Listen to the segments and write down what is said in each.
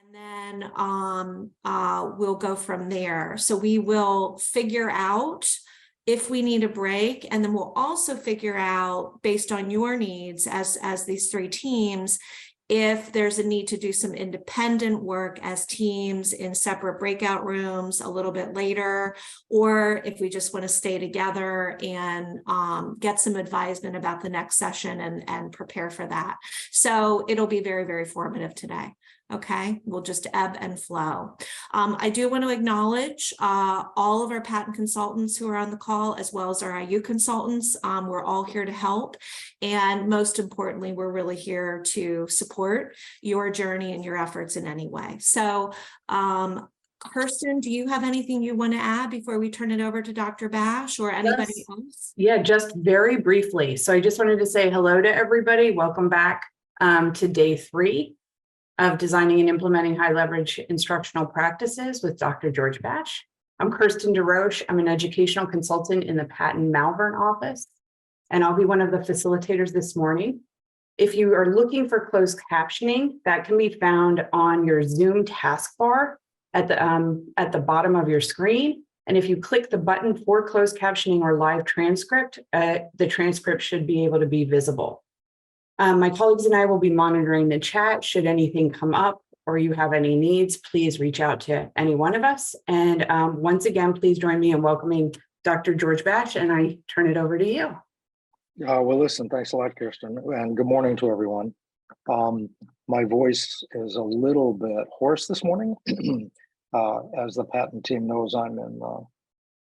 And then we'll go from there. So we will figure out if we need a break, and then we'll also figure out, based on your needs as these three teams, if there's a need to do some independent work as teams in separate breakout rooms a little bit later, or if we just want to stay together and get some advisement about the next session and prepare for that. So it'll be very, very formative today. Okay, we'll just ebb and flow. I do want to acknowledge all of our patent consultants who are on the call, as well as our IU consultants. We're all here to help. And most importantly, we're really here to support your journey and your efforts in any way. So, Kirsten, do you have anything you want to add before we turn it over to Dr. Bash or anybody else? Yeah, just very briefly. So I just wanted to say hello to everybody. Welcome back to day 3 of designing and implementing high leverage instructional practices with Dr. George Bash. I'm Kirsten DeRoche. I'm an educational consultant in the Patent Malvern office, and I'll be one of the facilitators this morning. If you are looking for closed captioning, that can be found on your Zoom taskbar at the bottom of your screen. And if you click the button for closed captioning or live transcript, the transcript should be able to be visible. My colleagues and I will be monitoring the chat. Should anything come up or you have any needs, please reach out to any one of us. And once again, please join me in welcoming Dr. George Bash, and I turn it over to you. Well, listen, thanks a lot, Kirsten, and good morning to everyone. My voice is a little bit hoarse this morning. As the patent team knows, I'm in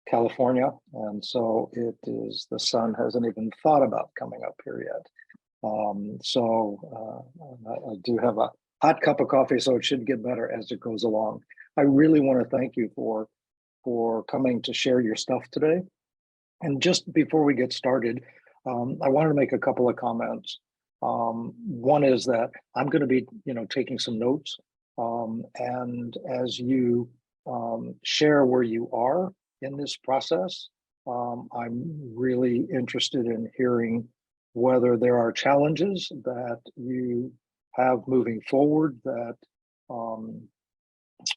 California, and so the sun hasn't even thought about coming up here yet. I do have a hot cup of coffee, so it should get better as it goes along. I really want to thank you for coming to share your stuff today. And just before we get started, I wanted to make a couple of comments. One is that I'm going to be, taking some notes, and as you share where you are in this process, I'm really interested in hearing whether there are challenges that you have moving forward, that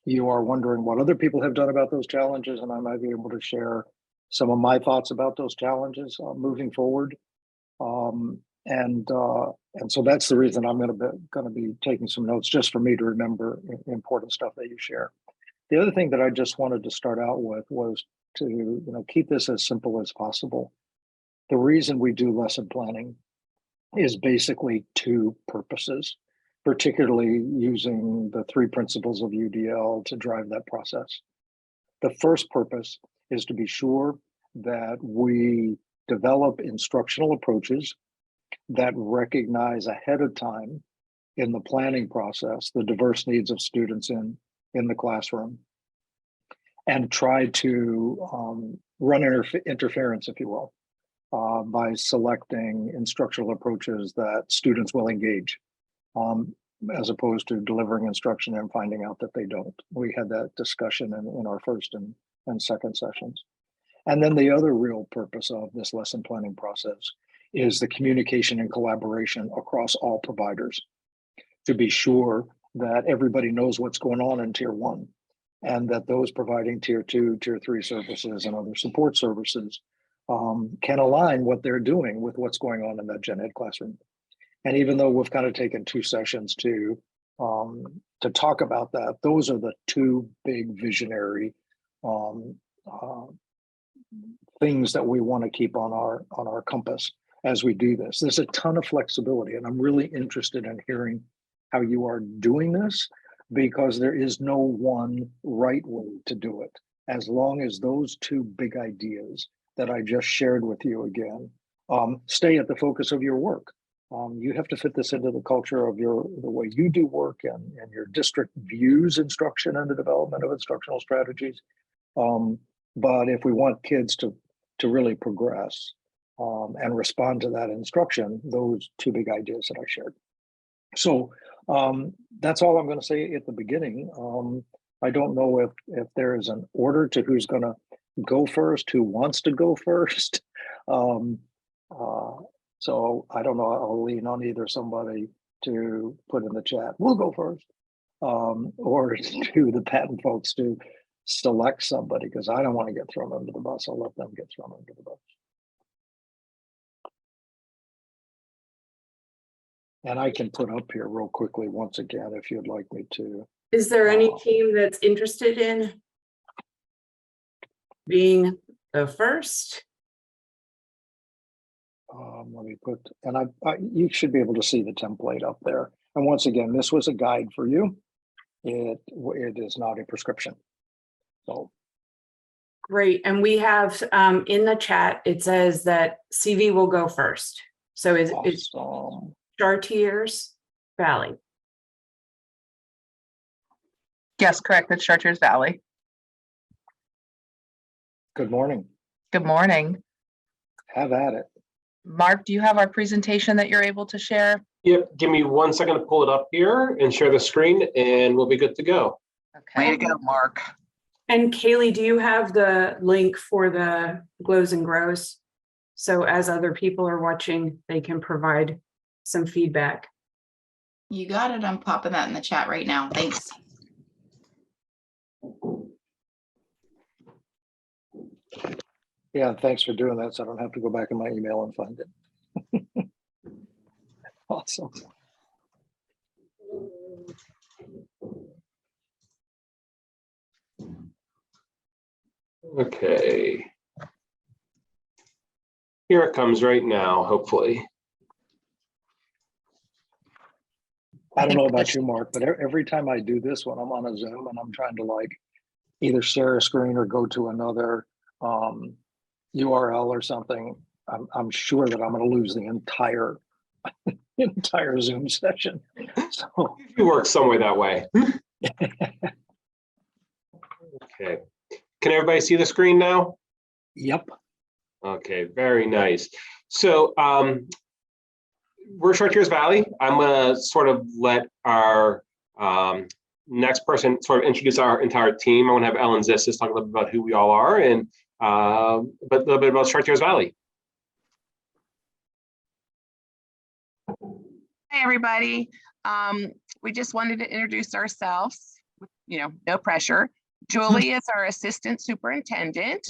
you are wondering what other people have done about those challenges, and I might be able to share some of my thoughts about those challenges moving forward. And so that's the reason I'm going to be taking some notes, just for me to remember important stuff that you share. The other thing that I just wanted to start out with was to keep this as simple as possible. The reason we do lesson planning is basically 2 purposes, particularly using the 3 principles of UDL to drive that process. The first purpose is to be sure that we develop instructional approaches that recognize ahead of time in the planning process the diverse needs of students in the classroom, and try to run interference, if you will, by selecting instructional approaches that students will engage, as opposed to delivering instruction and finding out that they don't. We had that discussion in our first and second sessions. And then the other real purpose of this lesson planning process is the communication and collaboration across all providers, to be sure that everybody knows what's going on in Tier 1, and that those providing Tier 2, Tier 3 services and other support services can align what they're doing with what's going on in that gen ed classroom. And even though we've kind of taken 2 sessions to talk about that, those are the 2 big visionary things that we want to keep on our compass as we do this. There's a ton of flexibility, and I'm really interested in hearing how you are doing this, because there is no one right way to do it, as long as those 2 big ideas that I just shared with you again stay at the focus of your work. You have to fit this into the culture of the way you do work, and your district views instruction and the development of instructional strategies. But if we want kids to really progress and respond to that instruction, those 2 big ideas that I shared. So that's all I'm going to say at the beginning. I don't know if there is an order to who's going to go first, who wants to go first. So I don't know, I'll lean on either somebody to put in the chat, we'll go first, or to the patent folks to select somebody, because I don't want to get thrown under the bus. I'll let them get thrown under the bus. And I can put up here real quickly once again if you'd like me to. Is there any team that's interested in being the first? Let me put, and you should be able to see the template up there. And once again, this was a guide for you. It is not a prescription. So Great. And we have in the chat, it says that CV will go first. So it's awesome. Chartiers Valley. Yes, correct. It's Chartiers Valley. Good morning. Good morning. Have at it. Mark, do you have our presentation that you're able to share? Yep, give me 1 second to pull it up here and share the screen, and we'll be good to go. Okay. Way to go, Mark. And Kaylee, do you have the link for the glows and grows? So as other people are watching, they can provide some feedback. You got it. I'm popping that in the chat right now. Thanks. Yeah, thanks for doing that, so I don't have to go back in my email and find it. Awesome. Okay. Here it comes right now, hopefully. I don't know about you, Mark, but every time I do this when I'm on a Zoom and I'm trying to like either share a screen or go to another URL or something, I'm sure that I'm going to lose the entire Zoom session. So You work somewhere that way. Okay. Can everybody see the screen now? Yep. Okay, very nice. So we're Chartiers Valley. I'm gonna sort of let our next person sort of introduce our entire team. I want to have Ellen Zissis talk a little bit about who we all are and but a little bit about Chartiers Valley. Hey, everybody. We just wanted to introduce ourselves, no pressure. Julie is our assistant superintendent,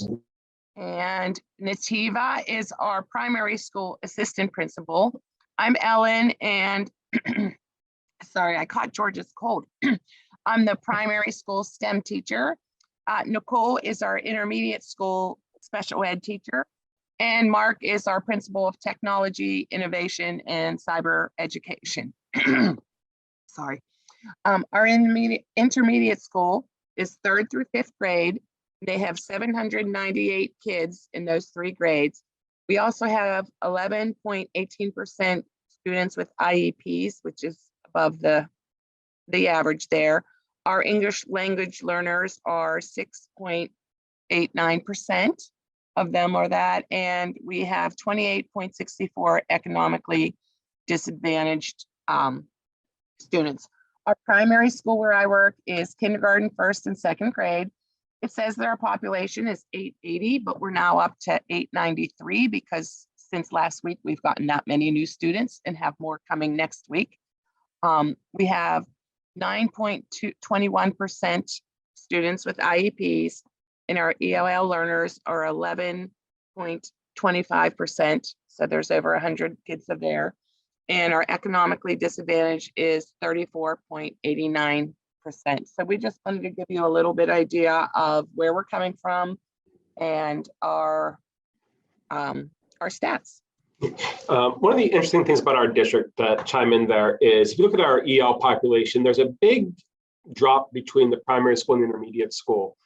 and Nativa is our primary school assistant principal. I'm Ellen, and sorry, I caught George's cold. I'm the primary school STEM teacher. Nicole is our intermediate school special ed teacher. And Mark is our principal of technology, innovation, and cyber education. Sorry. Our intermediate school is 3rd through 5th grade. They have 798 kids in those 3 grades. We also have 11.18% students with IEPs, which is above the average there. Our English language learners are 6.89% of them are that, and we have 28.64 economically disadvantaged students. Our primary school where I work is kindergarten, 1st and 2nd grade. It says that our population is 880, but we're now up to 893 because since last week, we've gotten that many new students and have more coming next week. We have 9.21% students with IEPs, and our ELL learners are 11.25%. So there's over 100 kids of there. And our economically disadvantaged is 34.89%. So we just wanted to give you a little bit idea of where we're coming from and our stats. One of the interesting things about our district that chime in there is if you look at our EL population, there's a big drop between the primary school and the intermediate school.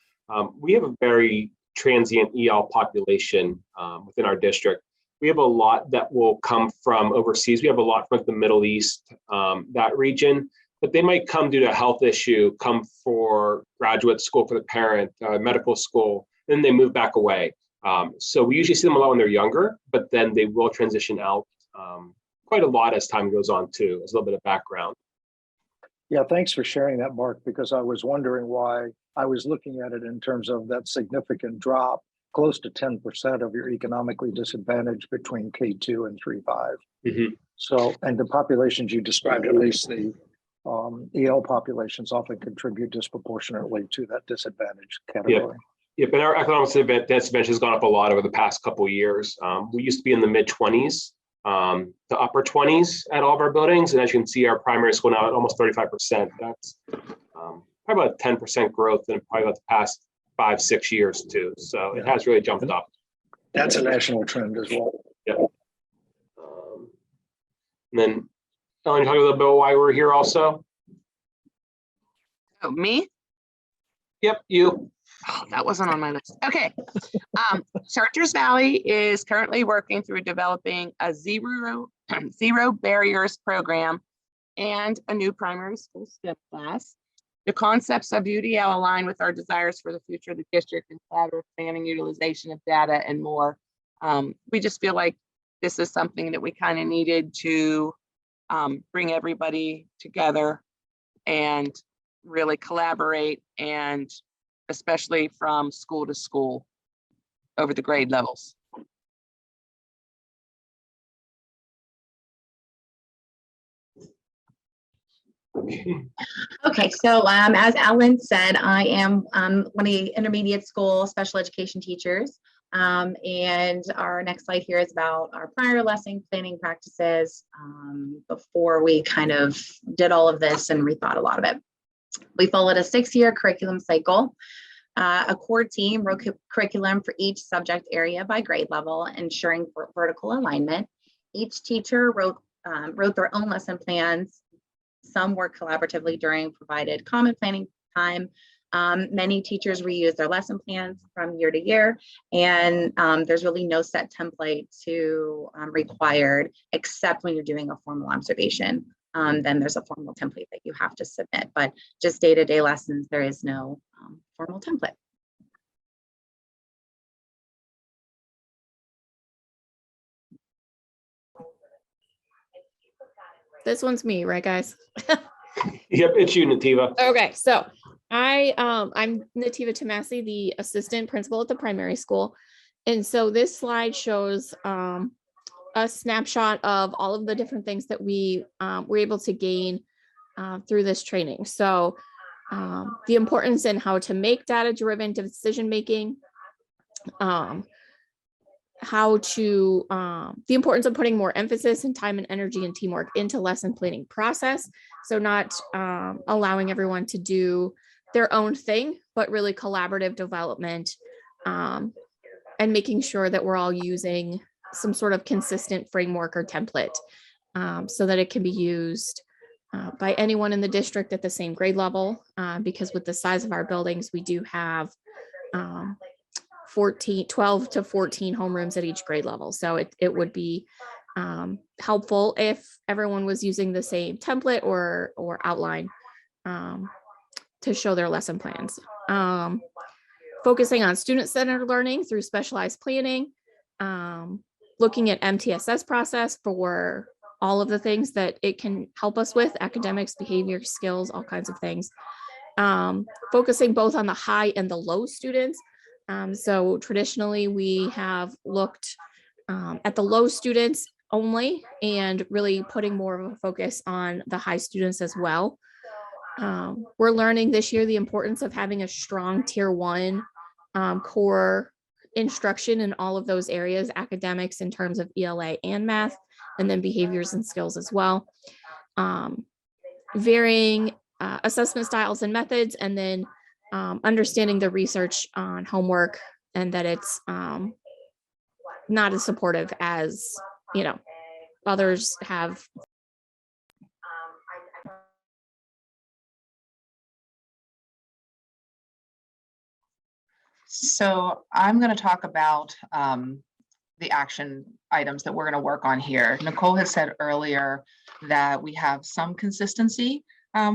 We have a very transient EL population within our district. We have a lot that will come from overseas. We have a lot from the Middle East, that region, but they might come due to a health issue, come for graduate school for the parent, medical school, then they move back away. So we usually see them a lot when they're younger, but then they will transition out quite a lot as time goes on too, as a little bit of background. Yeah, thanks for sharing that, Mark, because I was wondering why I was looking at it in terms of that significant drop, close to 10% of your economically disadvantaged between K2 and 3-5. Mm-hmm. So, and the populations you described, at least the EL populations often contribute disproportionately to that disadvantaged category. Yep, and our economic disadvantage has gone up a lot over the past couple of years. We used to be in the mid-20s, to upper 20s at all of our buildings, and as you can see, our primary school now at almost 35%. That's probably about 10% growth in probably about the past 5-6 years too. So it has really jumped up. That's a national trend as well. Yep. And then, Ellen, talk a little bit about why we're here also. Oh, me? Yep, you. Oh, that wasn't on my list. Okay. Chartiers Valley is currently working through developing a zero barriers program and a new primary school STEM class. The concepts of UDL align with our desires for the future of the district and collaborative planning, utilization of data, and more. We just feel like this is something that we kind of needed to bring everybody together and really collaborate, and especially from school to school over the grade levels. Okay, so as Alan said, I am one of the intermediate school special education teachers. And our next slide here is about our prior lesson planning practices before we kind of did all of this and rethought a lot of it. We followed a 6-year curriculum cycle. A core team wrote curriculum for each subject area by grade level, ensuring vertical alignment. Each teacher wrote their own lesson plans. Some worked collaboratively during provided common planning time. Many teachers reuse their lesson plans from year to year, and there's really no set template required, except when you're doing a formal observation. Then there's a formal template that you have to submit, but just day-to-day lessons, there is no formal template. This one's me, right, guys? Yep, it's you, Nativa. Okay, so I'm Nativa Tomasi, the assistant principal at the primary school. And so this slide shows a snapshot of all of the different things that we were able to gain through this training. So the importance in how to make data-driven decision-making, the importance of putting more emphasis and time and energy and teamwork into lesson planning process. So not allowing everyone to do their own thing, but really collaborative development, and making sure that we're all using some sort of consistent framework or template, so that it can be used by anyone in the district at the same grade level, because with the size of our buildings, we do have 12 to 14 homerooms at each grade level. So it would be helpful if everyone was using the same template or outline to show their lesson plans. Focusing on student-centered learning through specialized planning, looking at MTSS process for all of the things that it can help us with: academics, behavior, skills, all kinds of things. Focusing both on the high and the low students. So traditionally we have looked at the low students only, and really putting more of a focus on the high students as well. We're learning this year the importance of having a strong tier 1 core instruction in all of those areas: academics in terms of ELA and math, and then behaviors and skills as well. Varying assessment styles and methods, and then understanding the research on homework, and that it's not as supportive as, others have. So I'm going to talk about the action items that we're going to work on here. Nicole has said earlier that we have some consistency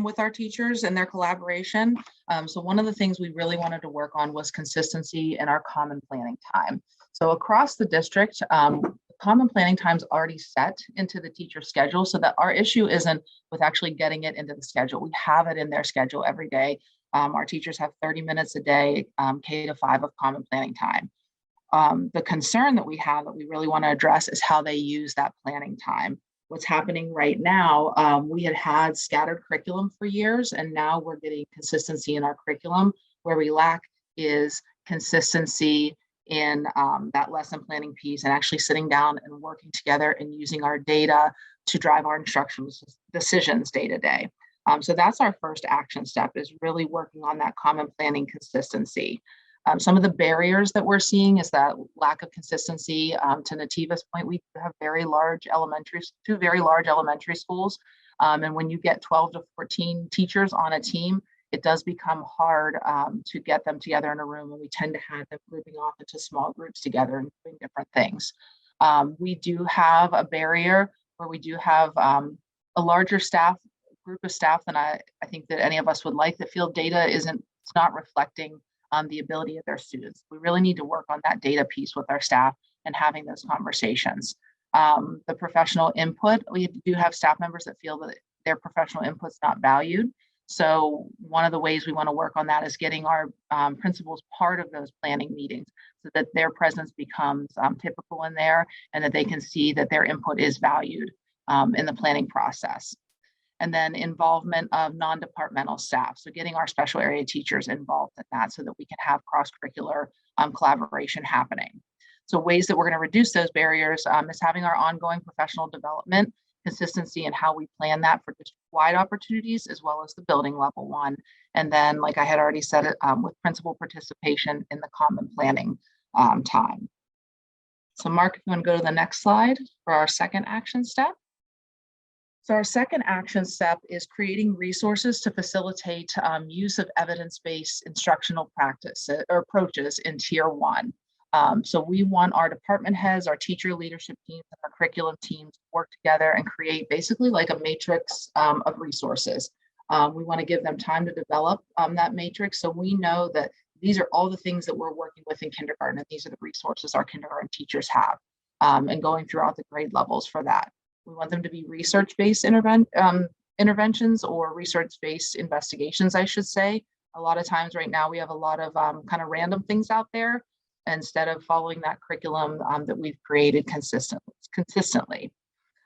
with our teachers and their collaboration. So one of the things we really wanted to work on was consistency in our common planning time. So across the district, common planning time is already set into the teacher schedule, so that our issue isn't with actually getting it into the schedule. We have it in their schedule every day. Our teachers have 30 minutes a day, K to 5 of common planning time. The concern that we have that we really want to address is how they use that planning time What's happening right now, we had scattered curriculum for years, and now we're getting consistency in our curriculum. Where we lack is consistency in that lesson planning piece and actually sitting down and working together and using our data to drive our instructional decisions day to day. So that's our first action step, is really working on that common planning consistency. Some of the barriers that we're seeing is that lack of consistency. To Nativa's point, we have two very large elementary schools. And when you get 12 to 14 teachers on a team, it does become hard to get them together in a room, and we tend to have them grouping off into small groups together and doing different things. We do have a barrier where we do have a larger group of staff than I think that any of us would like. The field data it's not reflecting the ability of their students. We really need to work on that data piece with our staff and having those conversations. The professional input, we do have staff members that feel that their professional input's not valued. So one of the ways we want to work on that is getting our principals part of those planning meetings so that their presence becomes typical in there, and that they can see that their input is valued in the planning process. And then involvement of non-departmental staff. So getting our special area teachers involved in that so that we can have cross-curricular collaboration happening. So ways that we're going to reduce those barriers is having our ongoing professional development, consistency in how we plan that for district-wide opportunities, as well as the building level one. And then, like I had already said, with principal participation in the common planning time. So Mark, if you want to go to the next slide for our second action step. So our second action step is creating resources to facilitate use of evidence-based instructional practice or approaches in Tier 1. So we want our department heads, our teacher leadership teams, and our curriculum teams to work together and create basically like a matrix of resources. We want to give them time to develop that matrix, so we know that these are all the things that we're working with in kindergarten, and these are the resources our kindergarten teachers have, and going throughout the grade levels for that. We want them to be research-based interventions or research-based investigations, I should say. A lot of times right now we have a lot of kind of random things out there instead of following that curriculum that we've created consistently.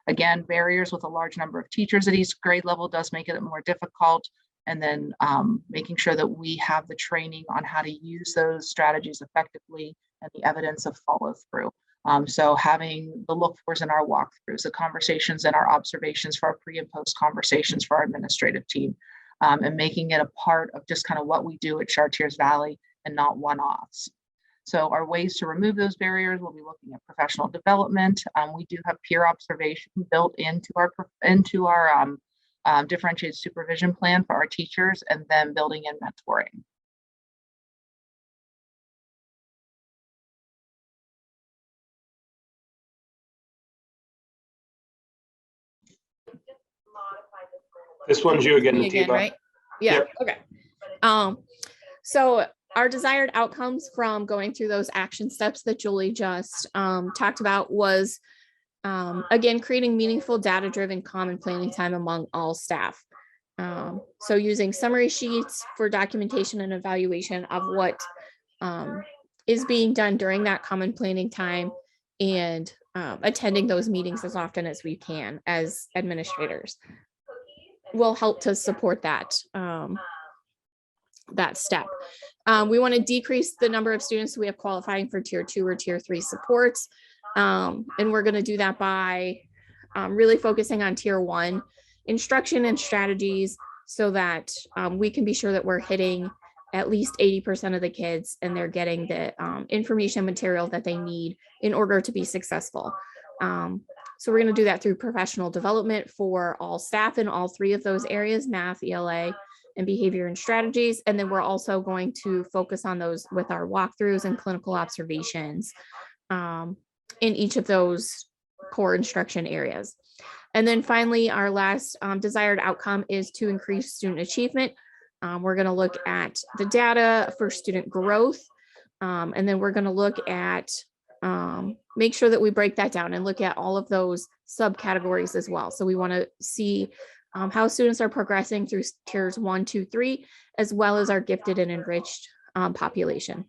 Again, barriers with a large number of teachers at each grade level does make it more difficult. And then making sure that we have the training on how to use those strategies effectively and the evidence of follow through. So having the look-fors in our walkthroughs, the conversations and our observations for our pre and post conversations for our administrative team, and making it a part of just kind of what we do at Chartiers Valley and not one-offs. So our ways to remove those barriers, we'll be looking at professional development. We do have peer observation built into our differentiated supervision plan for our teachers, and then building in mentoring. This one's you again, Me again, Nativa. right? Yeah. Yep. Okay. So our desired outcomes from going through those action steps that Julie just talked about was, again, creating meaningful data-driven common planning time among all staff. So using summary sheets for documentation and evaluation of what is being done during that common planning time, and attending those meetings as often as we can as administrators will help to support that that step. We want to decrease the number of students we have qualifying for Tier 2 or Tier 3 supports. And we're going to do that by really focusing on Tier 1 instruction and strategies so that we can be sure that we're hitting at least 80% of the kids and they're getting the information material that they need in order to be successful. So we're going to do that through professional development for all staff in all three of those areas: math, ELA, and behavior and strategies. And then we're also going to focus on those with our walkthroughs and clinical observations in each of those core instruction areas. And then finally, our last desired outcome is to increase student achievement. We're going to look at the data for student growth, and then we're going to look at make sure that we break that down and look at all of those subcategories as well. So we want to see how students are progressing through tiers 1, 2, 3, as well as our gifted and enriched population.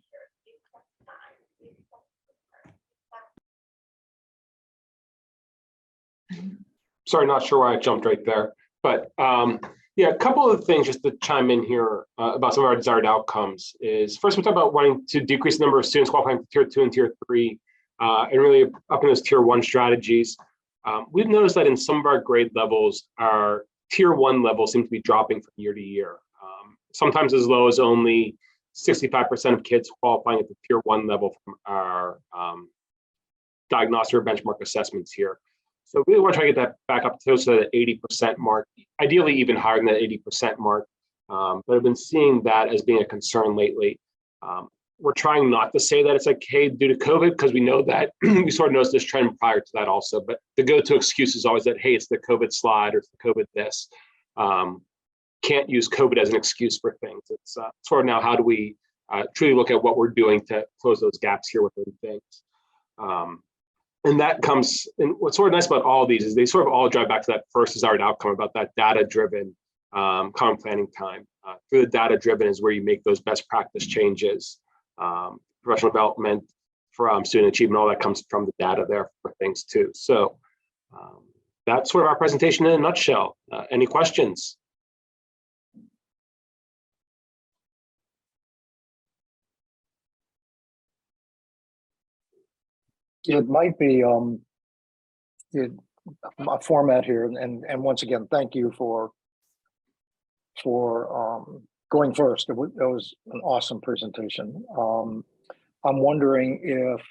sorry, not sure why I jumped right there, but yeah, a couple of things just to chime in here about some of our desired outcomes is first we talk about wanting to decrease the number of students qualifying for tier 2 and tier 3 and really upping those tier 1 strategies. We've noticed that in some of our grade levels, our tier 1 levels seem to be dropping from year to year. Sometimes as low as only 65% of kids qualifying at the tier 1 level from our diagnostic or benchmark assessments here. So we really want to try to get that back up to the 80% mark, ideally even higher than that 80% mark. But I've been seeing that as being a concern lately. We're trying not to say that it's like, hey, due to COVID, because we know that we sort of noticed this trend prior to that also. But the go-to excuse is always that, hey, it's the COVID slide or it's the COVID this. Can't use COVID as an excuse for things. It's sort of now how do we truly look at what we're doing to close those gaps here within things. And that comes, and what's sort of nice about all of these is they sort of all drive back to that first desired outcome about that data-driven common planning time. Through the data-driven is where you make those best practice changes. Professional development from student achievement, all that comes from the data there for things too. So that's sort of our presentation in a nutshell. Any questions? It might be a format here, and once again, thank you for going first. It was an awesome presentation. I'm wondering if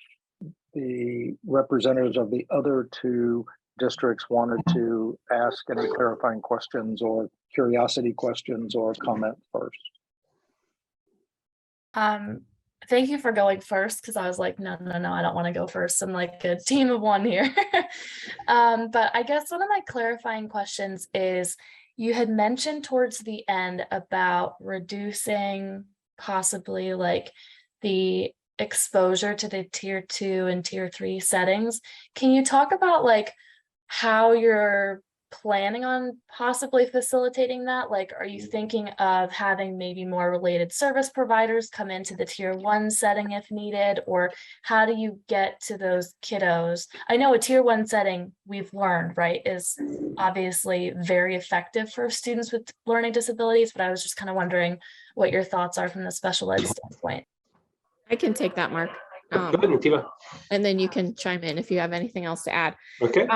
the representatives of the other two districts wanted to ask any clarifying questions or curiosity questions or comment first. Thank you for going first, because I was like, no, I don't want to go first. I'm like a team of one here. But I guess one of my clarifying questions is, you had mentioned towards the end about reducing possibly like the exposure to the tier 2 and tier 3 settings. Can you talk about like how you're planning on possibly facilitating that? Like, are you thinking of having maybe more related service providers come into the tier 1 setting if needed, or how do you get to those kiddos? I know a tier 1 setting, we've learned, right, is obviously very effective for students with learning disabilities, but I was just kind of wondering what your thoughts are from the special ed standpoint. I can take that, Mark. Go ahead, Nativa. And then you can chime in if you have anything else to add. Okay.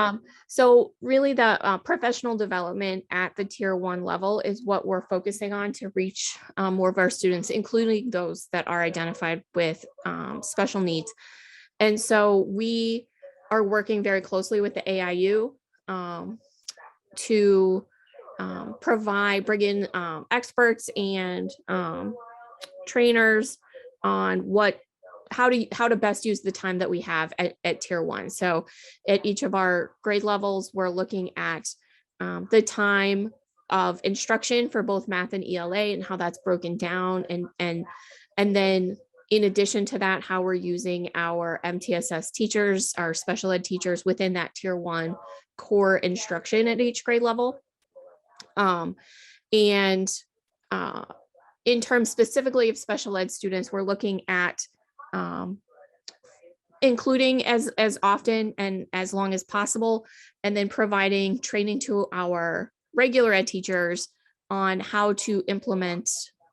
So really the professional development at the tier 1 level is what we're focusing on to reach more of our students, including those that are identified with special needs. And so we are working very closely with the AIU to bring in experts and trainers on how to best use the time that we have at tier 1. So at each of our grade levels, we're looking at the time of instruction for both math and ELA and how that's broken down. And then in addition to that, how we're using our MTSS teachers, our special ed teachers within that tier 1 core instruction at each grade level. In terms specifically of special ed students, we're looking at including as often and as long as possible, and then providing training to our regular ed teachers on how to implement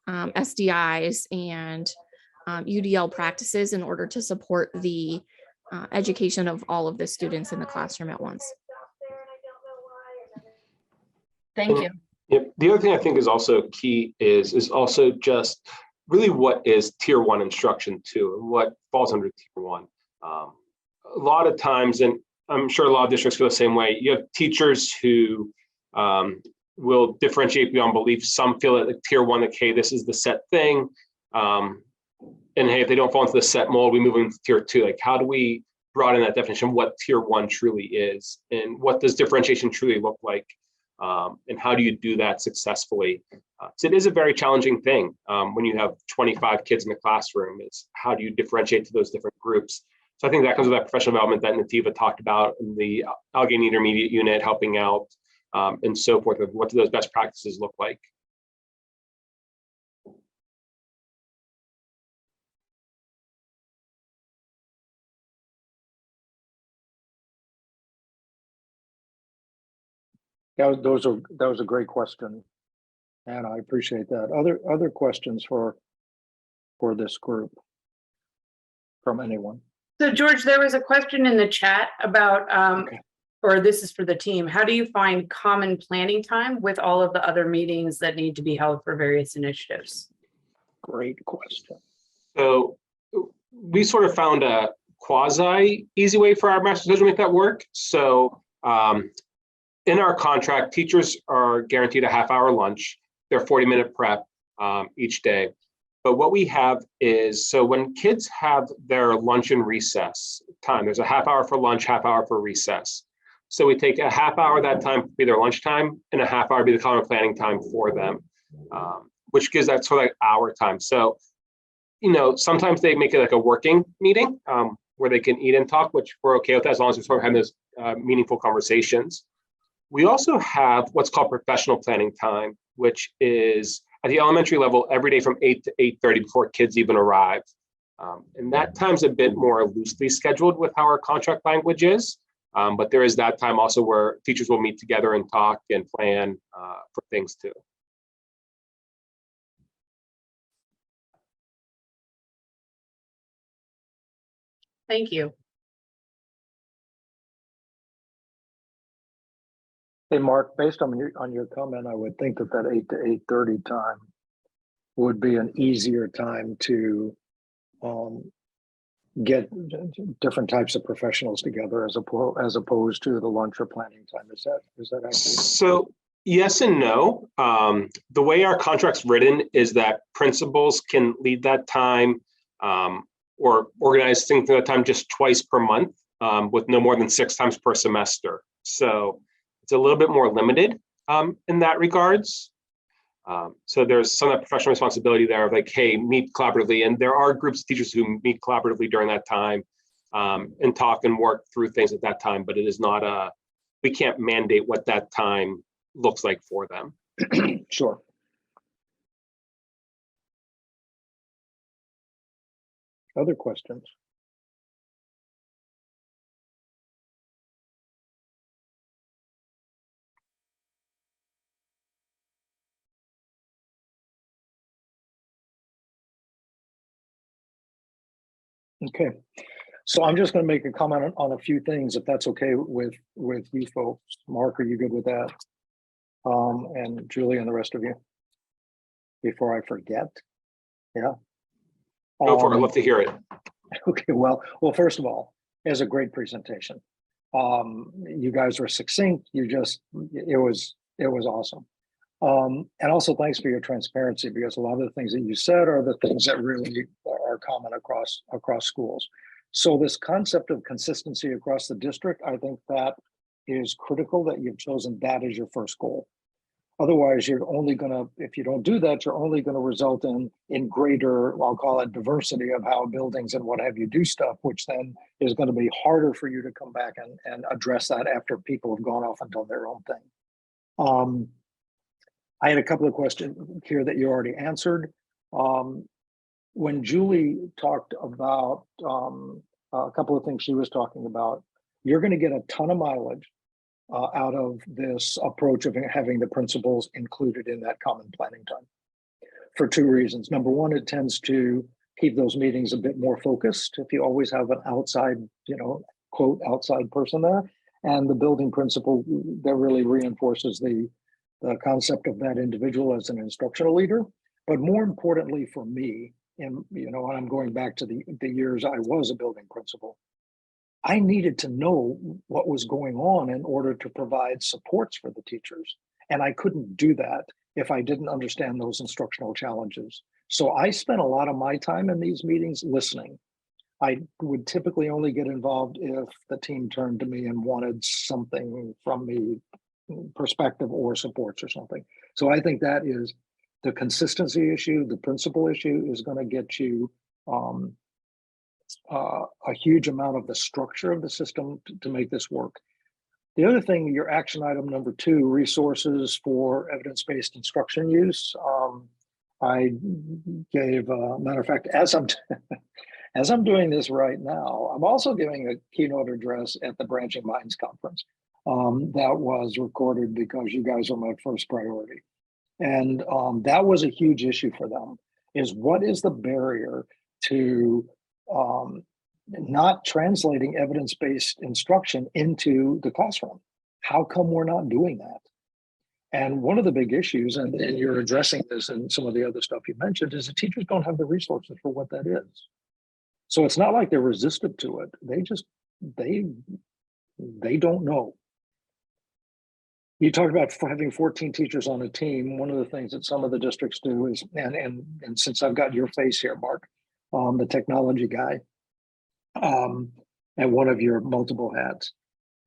SDIs and UDL practices in order to support the education of all of the students in the classroom at once. Thank you. Yep. The other thing I think is also key is also just really what is tier 1 instruction too, and what falls under tier 1. A lot of times, and I'm sure a lot of districts feel the same way, you have teachers who will differentiate beyond belief. Some feel that like tier 1, like, hey, this is the set thing. And hey, if they don't fall into the set mold, we move into tier 2. Like, how do we broaden that definition of what tier 1 truly is? And what does differentiation truly look like? And how do you do that successfully? So it is a very challenging thing when you have 25 kids in the classroom. Is how do you differentiate to those different groups? So I think that comes with that professional development that Nativa talked about in the Allegheny Intermediate Unit, helping out and so forth. Of what do those best practices look like? That was a great question, and I appreciate that. Other questions for this group from anyone? So George, there was a question in the chat about, Okay. or this is for the team. How do you find common planning time with all of the other meetings that need to be held for various initiatives? Great question. So we sort of found a quasi easy way for our master schedule to make that work. So in our contract, teachers are guaranteed a half-hour lunch. They're 40-minute prep each day. But what we have is, so when kids have their lunch and recess time, there's a half-hour for lunch, half-hour for recess. So we take a half-hour that time to be their lunchtime, and a half-hour be the common planning time for them, which gives that sort of like hour time. So, you know, sometimes they make it like a working meeting where they can eat and talk, which we're okay with as long as we're sort of having those meaningful conversations. We also have what's called professional planning time, which is at the elementary level every day from 8 to 8:30 before kids even arrive. And that time's a bit more loosely scheduled with how our contract language is. But there is that time also where teachers will meet together and talk and plan for things too. Thank you. Hey, Mark, based on your comment, I would think that 8 to 8:30 time would be an easier time to get different types of professionals together as opposed to the lunch or planning time. Is that accurate? So yes and no. The way our contract's written is that principals can lead that time or organize things at that time just twice per month with no more than 6 times per semester. So it's a little bit more limited in that regards. So there's some of that professional responsibility there of like, hey, meet collaboratively. And there are groups of teachers who meet collaboratively during that time and talk and work through things at that time, but it is not we can't mandate what that time looks like for them. Sure. Other questions? Okay, so I'm just going to make a comment on a few things, if that's okay with you folks. Mark, are you good with that? And Julie and the rest of you, before I forget. Yeah. Go for it. I'd love to hear it. Okay, well, first of all, it was a great presentation. You guys were succinct. It was awesome. And also thanks for your transparency, because a lot of the things that you said are the things that really are common across schools. So this concept of consistency across the district, I think that is critical, that you've chosen that as your first goal. Otherwise, you're only gonna, if you don't do that, you're only gonna result in greater, I'll call it diversity of how buildings and what have you do stuff, which then is gonna be harder for you to come back and address that after people have gone off and done their own thing. I had a couple of questions here that you already answered. When Julie talked about a couple of things she was talking about, you're going to get a ton of mileage out of this approach of having the principals included in that common planning time for 2 reasons. Number one, it tends to keep those meetings a bit more focused if you always have an outside, quote, outside person there. And the building principal, that really reinforces the concept of that individual as an instructional leader. But more importantly for me, and I'm going back to the years I was a building principal, I needed to know what was going on in order to provide supports for the teachers. And I couldn't do that if I didn't understand those instructional challenges. So I spent a lot of my time in these meetings listening. I would typically only get involved if the team turned to me and wanted something from me, perspective or supports or something. So I think that is the consistency issue. The principal issue is going to get you a huge amount of the structure of the system to make this work. The other thing, your action item number 2, resources for evidence-based instruction use. I gave, matter of fact, as I'm doing this right now, I'm also giving a keynote address at the Branching Minds Conference. that was recorded because you guys are my first priority. And that was a huge issue for them, is what is the barrier to not translating evidence-based instruction into the classroom? How come we're not doing that? And one of the big issues, and you're addressing this in some of the other stuff you mentioned, is that teachers don't have the resources for what that is. So it's not like they're resistant to it. They don't know. You talked about having 14 teachers on a team. One of the things that some of the districts do is, and since I've got your face here, Mark, the technology guy, and one of your multiple hats,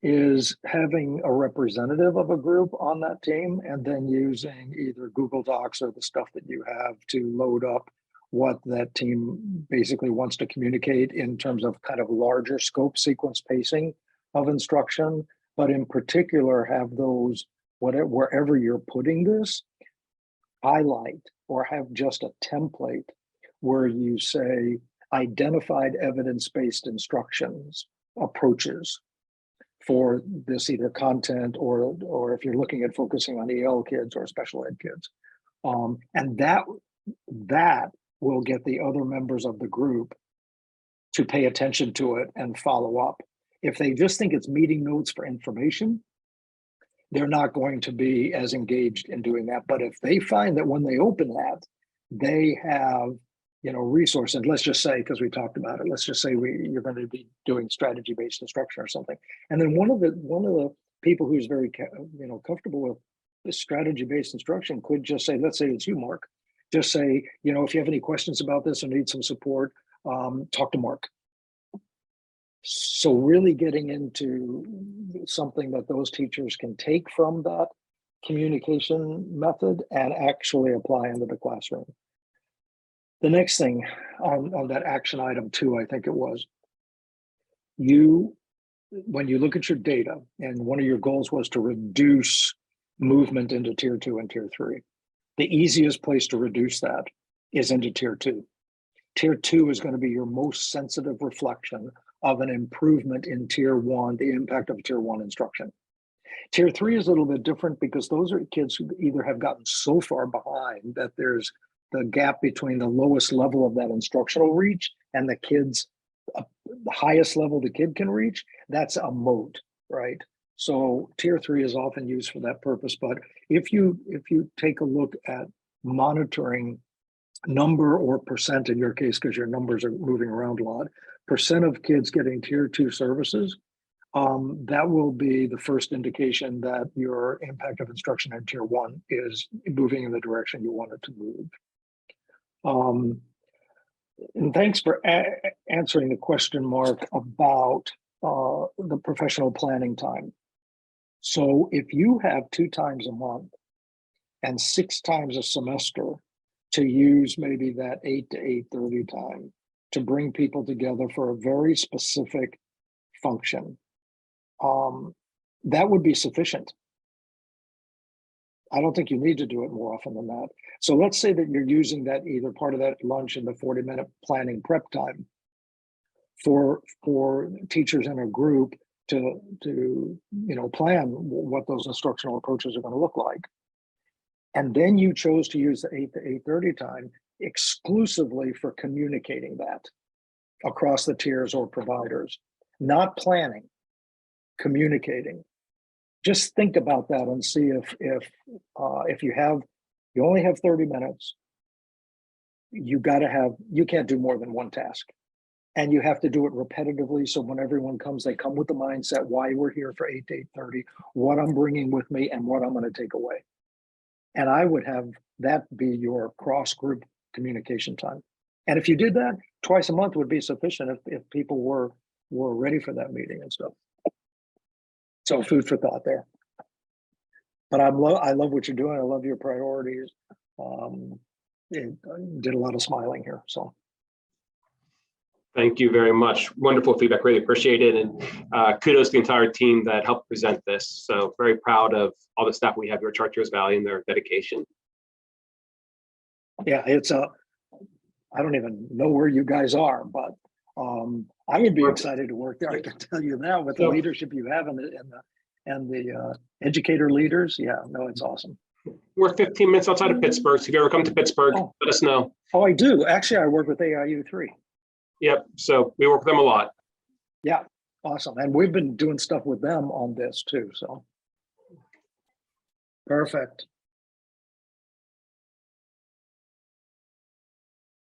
is having a representative of a group on that team and then using either Google Docs or the stuff that you have to load up what that team basically wants to communicate in terms of kind of larger scope sequence pacing of instruction, but in particular have those, wherever you're putting this, highlight or have just a template where you say identified evidence-based instructions approaches for this either content or if you're looking at focusing on EL kids or special ed kids. And that will get the other members of the group to pay attention to it and follow up. If they just think it's meeting notes for information, they're not going to be as engaged in doing that. But if they find that when they open that, they have, resources, let's just say, because we talked about it, let's just say you're going to be doing strategy-based instruction or something. And then one of the people who's very, comfortable with the strategy-based instruction could just say, let's say it's you, Mark, just say, if you have any questions about this or need some support, talk to Mark. So really getting into something that those teachers can take from that communication method and actually apply into the classroom. The next thing on that action item 2, I think it was, when you look at your data, and one of your goals was to reduce movement into tier 2 and tier 3. The easiest place to reduce that is into tier 2. Tier 2 is going to be your most sensitive reflection of an improvement in tier 1, the impact of tier 1 instruction. Tier 3 is a little bit different because those are kids who either have gotten so far behind that there's the gap between the lowest level of that instructional reach and the kids, the highest level the kid can reach. That's a moat, right? So tier 3 is often used for that purpose. But if you take a look at monitoring number or percent in your case, because your numbers are moving around a lot, percent of kids getting tier 2 services, that will be the first indication that your impact of instruction in tier 1 is moving in the direction you want it to move. And thanks for answering the question, Mark, about the professional planning time. So if you have 2 times a month and 6 times a semester to use maybe that 8 to 8:30 time to bring people together for a very specific function, that would be sufficient. I don't think you need to do it more often than that. So let's say that you're using that either part of that lunch in the 40-minute planning prep time for teachers in a group to plan what those instructional approaches are going to look like. And then you chose to use the 8 to 8:30 time exclusively for communicating that across the tiers or providers, not planning, communicating. Just think about that and see if you only have 30 minutes, you can't do more than one task. And you have to do it repetitively. So when everyone comes, they come with the mindset why we're here for 8 to 8:30, what I'm bringing with me and what I'm going to take away. And I would have that be your cross-group communication time. And if you did that, twice a month would be sufficient if people were ready for that meeting and stuff. So food for thought there. But I love what you're doing. I love your priorities. It did a lot of smiling here. So Thank you very much. Wonderful feedback. Really appreciate it. And kudos to the entire team that helped present this. So very proud of all the staff we have here at Chartiers Valley and their dedication. Yeah, I don't even know where you guys are, but I would be excited to work there. I can tell you that with the leadership you have the educator leaders. Yeah, no, it's awesome. We're 15 minutes outside of Pittsburgh. So if you ever come to Pittsburgh, Oh. let us know. Oh, I do. Actually, I work with AIU 3. Yep. So we work with them a lot. Yeah, awesome. And we've been doing stuff with them on this too. So perfect.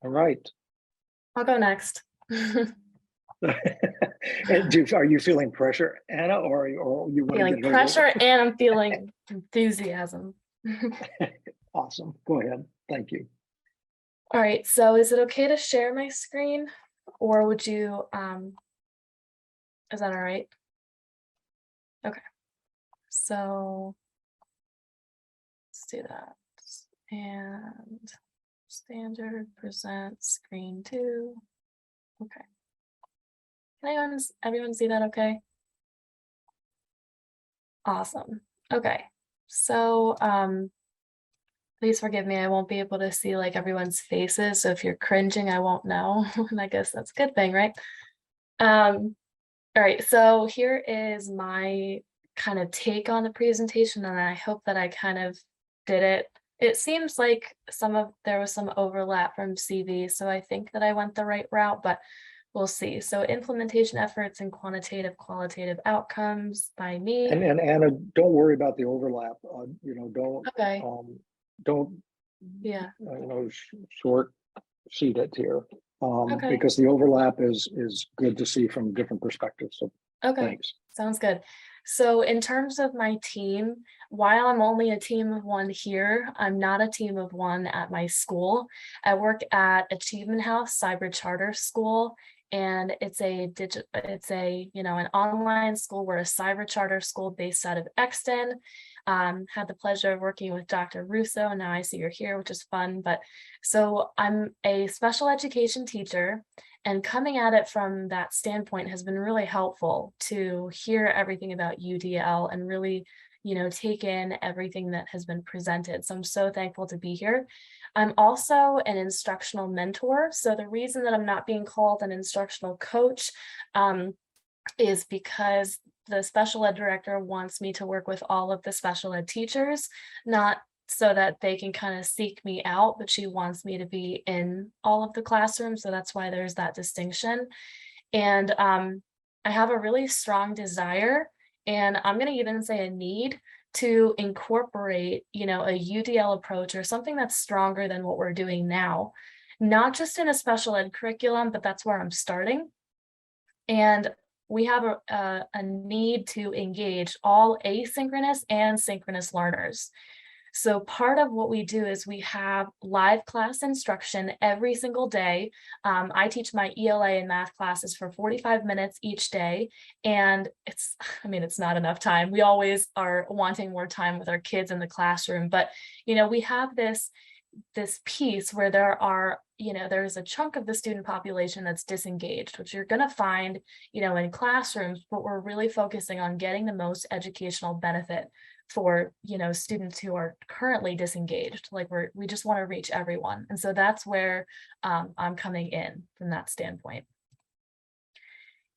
All right. I'll go next. Are you feeling pressure, Anna, or you want to Feeling get pressure and I'm feeling enthusiasm. Awesome. Go ahead. Thank you. All right, so is it okay to share my screen or would you, is that all right? Okay, so let's do that. And standard present screen 2. Okay. Can everyone see that okay? Awesome. Okay, so please forgive me, I won't be able to see like everyone's faces, so if you're cringing, I won't know. And I guess that's a good thing, right? All right, so here is my kind of take on the presentation, and I hope that I kind of did it. It seems like there was some overlap from CV, so I think that I went the right route, but we'll see. So implementation efforts and qualitative outcomes by me. And Anna, don't worry about the overlap. Don't Okay, don't yeah, short sheet it here, okay, because the overlap is good to see from different perspectives. So okay. thanks. Sounds good. So in terms of my team, while I'm only a team of 1 here, I'm not a team of 1 at my school. I work at Achievement House Cyber Charter School, and it's an online school. We're a cyber charter school based out of Exton. Had the pleasure of working with Dr. Russo, and now I see you're here, which is fun. But so I'm a special education teacher, and coming at it from that standpoint has been really helpful to hear everything about UDL and really, take in everything that has been presented. So I'm so thankful to be here. I'm also an instructional mentor. So the reason that I'm not being called an instructional coach is because the special ed director wants me to work with all of the special ed teachers, not so that they can kind of seek me out, but she wants me to be in all of the classrooms. So that's why there's that distinction. And I have a really strong desire, and I'm going to even say a need to incorporate, a UDL approach or something that's stronger than what we're doing now, not just in a special ed curriculum, but that's where I'm starting. And we have a need to engage all asynchronous and synchronous learners. So part of what we do is we have live class instruction every single day. I teach my ELA and math classes for 45 minutes each day. And it's not enough time. We always are wanting more time with our kids in the classroom. But, we have this piece where there's a chunk of the student population that's disengaged, which you're going to find, in classrooms, but we're really focusing on getting the most educational benefit for, students who are currently disengaged. Like we just want to reach everyone. And so that's where I'm coming in from that standpoint.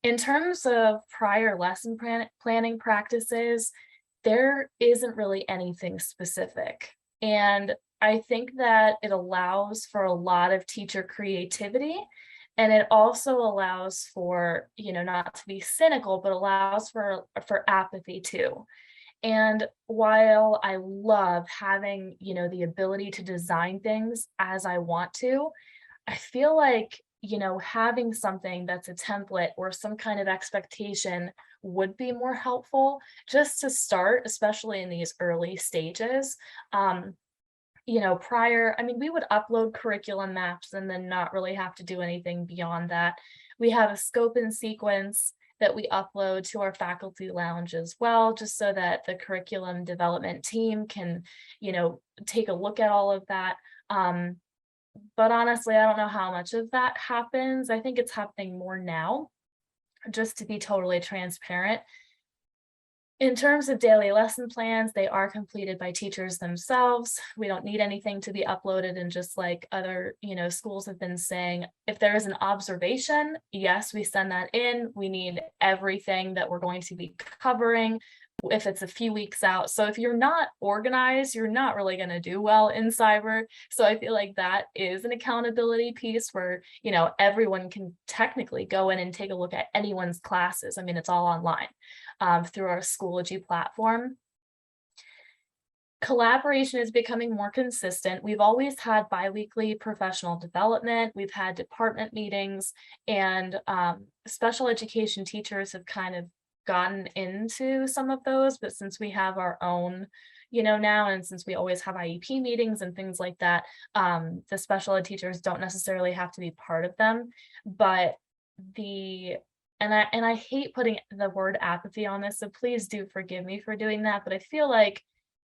In terms of prior lesson planning practices, there isn't really anything specific. And I think that it allows for a lot of teacher creativity, and it also allows for, not to be cynical, but allows for apathy too. And while I love having, the ability to design things as I want to, I feel like, having something that's a template or some kind of expectation would be more helpful just to start, especially in these early stages. We would upload curriculum maps and then not really have to do anything beyond that. We have a scope and sequence that we upload to our faculty lounge as well, just so that the curriculum development team can, take a look at all of that. But honestly, I don't know how much of that happens. I think it's happening more now, just to be totally transparent. In terms of daily lesson plans, they are completed by teachers themselves. We don't need anything to be uploaded, and just like other, schools have been saying, if there is an observation, yes, we send that in. We need everything that we're going to be covering, if it's a few weeks out. So if you're not organized, you're not really going to do well in cyber. So I feel like that is an accountability piece where, you know, everyone can technically go in and take a look at anyone's classes. I mean, it's all online through our Schoology platform. Collaboration is becoming more consistent. We've always had biweekly professional development. We've had department meetings, and special education teachers have kind of gotten into some of those. But since we have our own, you know, now, and since we always have IEP meetings and things like that, the special ed teachers don't necessarily have to be part of them. But and I hate putting the word apathy on this, so please do forgive me for doing that. But I feel like,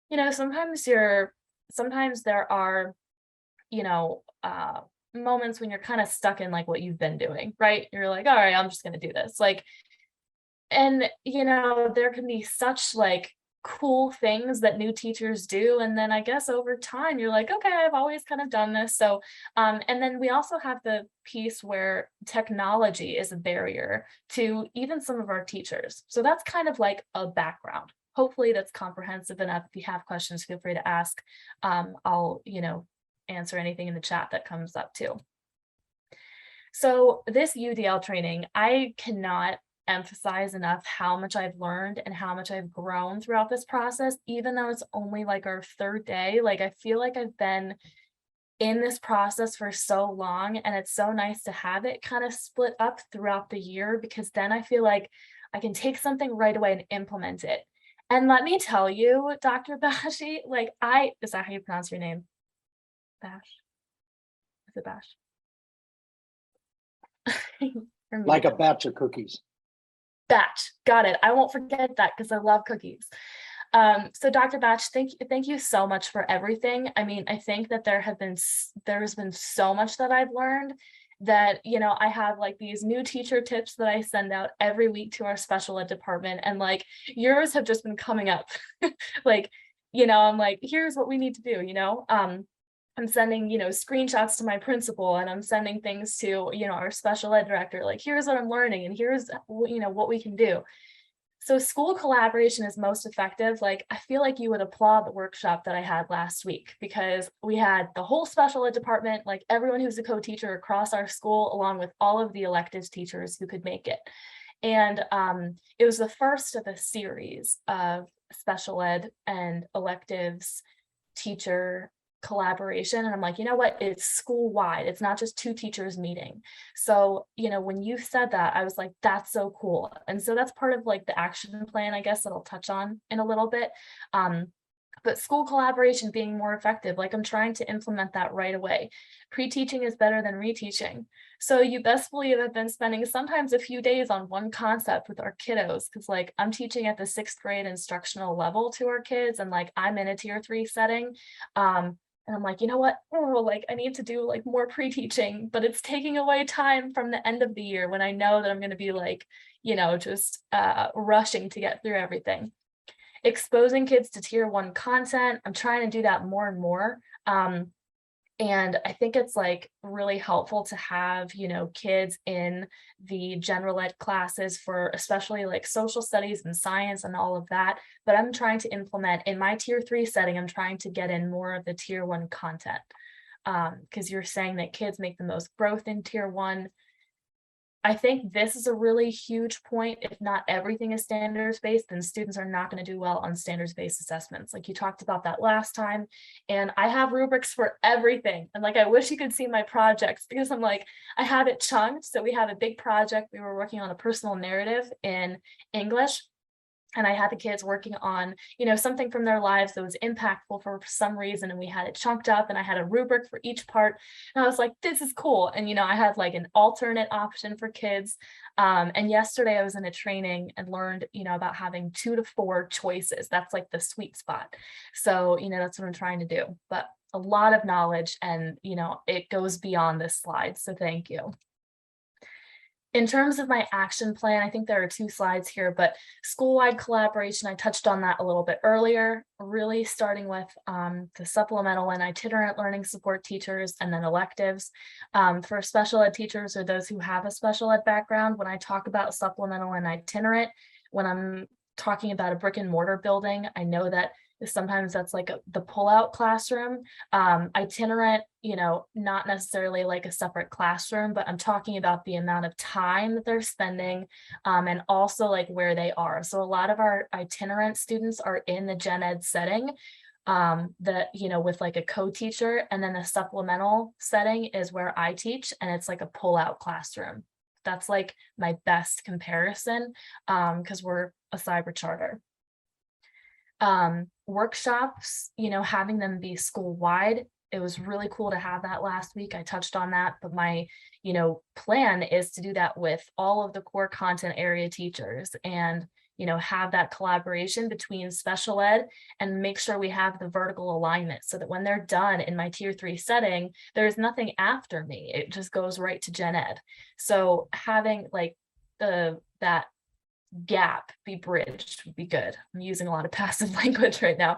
you know, sometimes there are, you know, moments when you're kind of stuck in like what you've been doing, right? You're like, all right, I'm just going to do this. Like, and, you know, there can be such like cool things that new teachers do. And then I guess over time, you're like, okay, I've always kind of done this. So, and then we also have the piece where technology is a barrier to even some of our teachers. So that's kind of like a background. Hopefully that's comprehensive enough. If you have questions, feel free to ask. I'll, you know, answer anything in the chat that comes up too. So this UDL training, I cannot emphasize enough how much I've learned and how much I've grown throughout this process, even though it's only like our third day. Like, I feel like I've been in this process for so long, and it's so nice to have it kind of split up throughout the year, because then I feel like I can take something right away and implement it. And let me tell you, Dr. Bashi, like is that how you pronounce your name? Bash? Is it Bash? Like a batch of cookies. Batch, got it. I won't forget that because I love cookies. So Dr. Batch, thank you so much for everything. I mean, I think that there's been so much that I've learned, that, you know, I have like these new teacher tips that I send out every week to our special ed department, and like yours have just been coming up. Like, you know, I'm like, here's what we need to do, you know. I'm sending, you know, screenshots to my principal, and I'm sending things to, you know, our special ed director, like, here's what I'm learning and here's, you know, what we can do. So school collaboration is most effective. Like, I feel like you would applaud the workshop that I had last week, because we had the whole special ed department, like everyone who's a co-teacher across our school, along with all of the electives teachers who could make it. And it was the first of a series of special ed and electives teacher collaboration. And I'm like, you know what, it's school wide, it's not just two teachers meeting. So, you know, when you said that, I was like, that's so cool. And so that's part of like the action plan, I guess, that I'll touch on in a little bit. But school collaboration being more effective, like I'm trying to implement that right away. Pre-teaching is better than reteaching. So you best believe I've been spending sometimes a few days on one concept with our kiddos, because like I'm teaching at the 6th grade instructional level to our kids, and like I'm in a tier 3 setting. And I'm like, you know what, like I need to do like more pre-teaching, but it's taking away time from the end of the year when I know that I'm going to be like, you know, just rushing to get through everything. Exposing kids to tier 1 content, I'm trying to do that more and more. And I think it's like really helpful to have, you know, kids in the general ed classes for especially like social studies and science and all of that. But I'm trying to implement in my tier 3 setting, I'm trying to get in more of the tier 1 content, because you're saying that kids make the most growth in tier 1. I think this is a really huge point. If not everything is standards-based, then students are not going to do well on standards-based assessments. Like you talked about that last time. And I have rubrics for everything. And like, I wish you could see my projects, because I'm like, I have it chunked. So we have a big project. We were working on a personal narrative in English. And I had the kids working on, you know, something from their lives that was impactful for some reason. And we had it chunked up, and I had a rubric for each part. And I was like, this is cool. And, you know, I had like an alternate option for kids. And yesterday I was in a training and learned, you know, about having 2 to 4 choices. That's like the sweet spot. So, you know, that's what I'm trying to do. But a lot of knowledge, and, you know, it goes beyond this slide. So thank you. In terms of my action plan, I think there are 2 slides here, but school-wide collaboration, I touched on that a little bit earlier, really starting with the supplemental and itinerant learning support teachers, and then electives. For special ed teachers, or those who have a special ed background, when I talk about supplemental and itinerant, when I'm talking about a brick and mortar building. I know that sometimes that's like the pull-out classroom. Itinerant, not necessarily like a separate classroom, but I'm talking about the amount of time that they're spending, and also like where they are. So a lot of our itinerant students are in the gen ed setting, that, with like a co-teacher, and then the supplemental setting is where I teach, and it's like a pull-out classroom. That's like my best comparison, because we're a cyber charter. Workshops, having them be school-wide. It was really cool to have that last week. I touched on that, but my, plan is to do that with all of the core content area teachers, and, have that collaboration between special ed, and make sure we have the vertical alignment so that when they're done in my tier 3 setting, there's nothing after me. It just goes right to gen ed. So having like that gap be bridged would be good. I'm using a lot of passive language right now.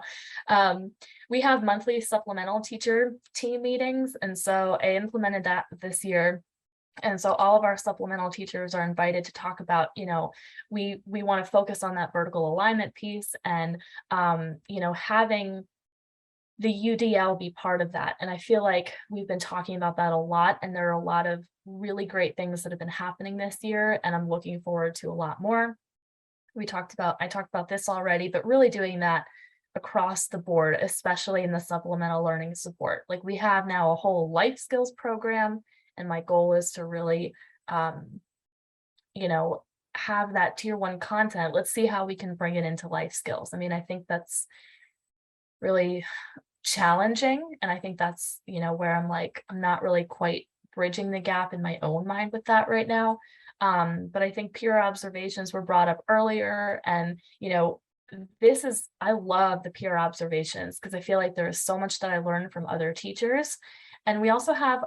We have monthly supplemental teacher team meetings, and so I implemented that this year. And so all of our supplemental teachers are invited to talk about, we want to focus on that vertical alignment piece, and having the UDL be part of that. And I feel like we've been talking about that a lot, and there are a lot of really great things that have been happening this year, and I'm looking forward to a lot more. I talked about this already, but really doing that across the board, especially in the supplemental learning support. Like, we have now a whole life skills program, and my goal is to really, have that tier 1 content. Let's see how we can bring it into life skills. I mean, I think that's really challenging. And I think that's, where I'm like, I'm not really quite bridging the gap in my own mind with that right now. But I think peer observations were brought up earlier, and, I love the peer observations, because I feel like there is so much that I learned from other teachers. And we also have,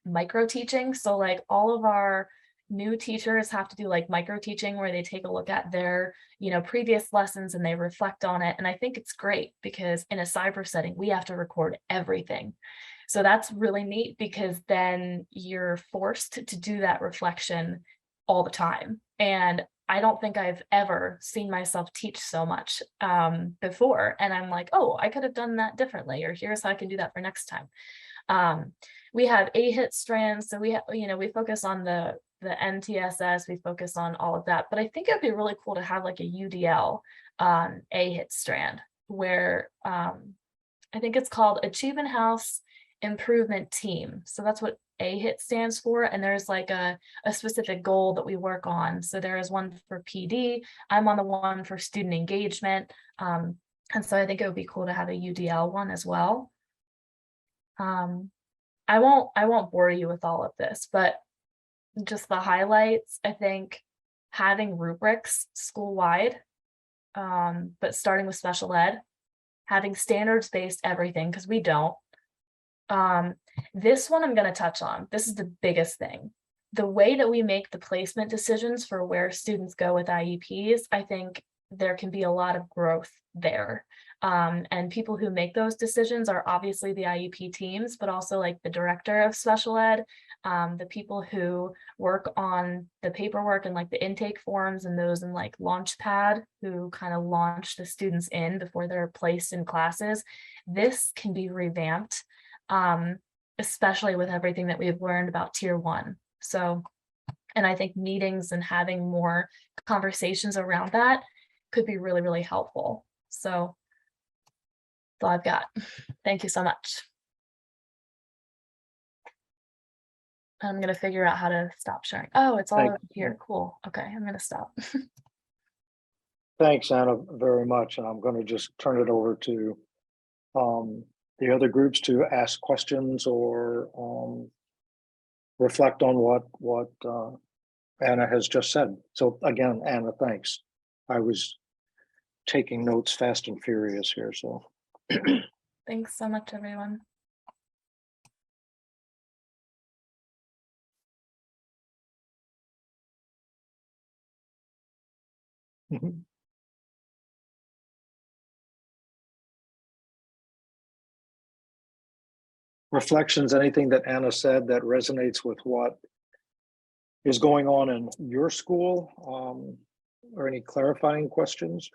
micro teaching. So like all of our new teachers have to do like micro teaching, where they take a look at their, previous lessons and they reflect on it. And I think it's great, because in a cyber setting, we have to record everything. So that's really neat, because then you're forced to do that reflection all the time. And I don't think I've ever seen myself teach so much before. And I'm like, oh, I could have done that differently, or here's how I can do that for next time. We have AHIT strands. So we have, we focus on the MTSS, we focus on all of that. But I think it'd be really cool to have like a UDL AHIT strand, where I think it's called Achievement House Improvement Team. So that's what AHIT stands for. And there's like a specific goal that we work on. So there is one for PD. I'm on the one for student engagement. And so I think it would be cool to have a UDL one as well. I won't bore you with all of this, but just the highlights. I think having rubrics school-wide, but starting with special ed, having standards-based everything, because we don't. This one I'm going to touch on. This is the biggest thing. The way that we make the placement decisions for where students go with IEPs, I think there can be a lot of growth there. And people who make those decisions are obviously the IEP teams, but also like the director of special ed, the people who work on the paperwork and like the intake forms and those in like Launchpad, who kind of launch the students in before they're placed in classes. This can be revamped, especially with everything that we've learned about tier 1. So, and I think meetings and having more conversations around that could be really, really helpful. So that's all I've got. Thank you so much. I'm going to figure out how to stop sharing. Oh, it's all over here. Cool. Okay, I'm going to stop. Thanks, Anna, very much. And I'm going to just turn it over to the other groups to ask questions or reflect on what Anna has just said. So again, Anna, thanks. I was taking notes fast and furious here, so. Thanks so much, everyone. Reflections, anything that Anna said that resonates with what is going on in your school, or any clarifying questions?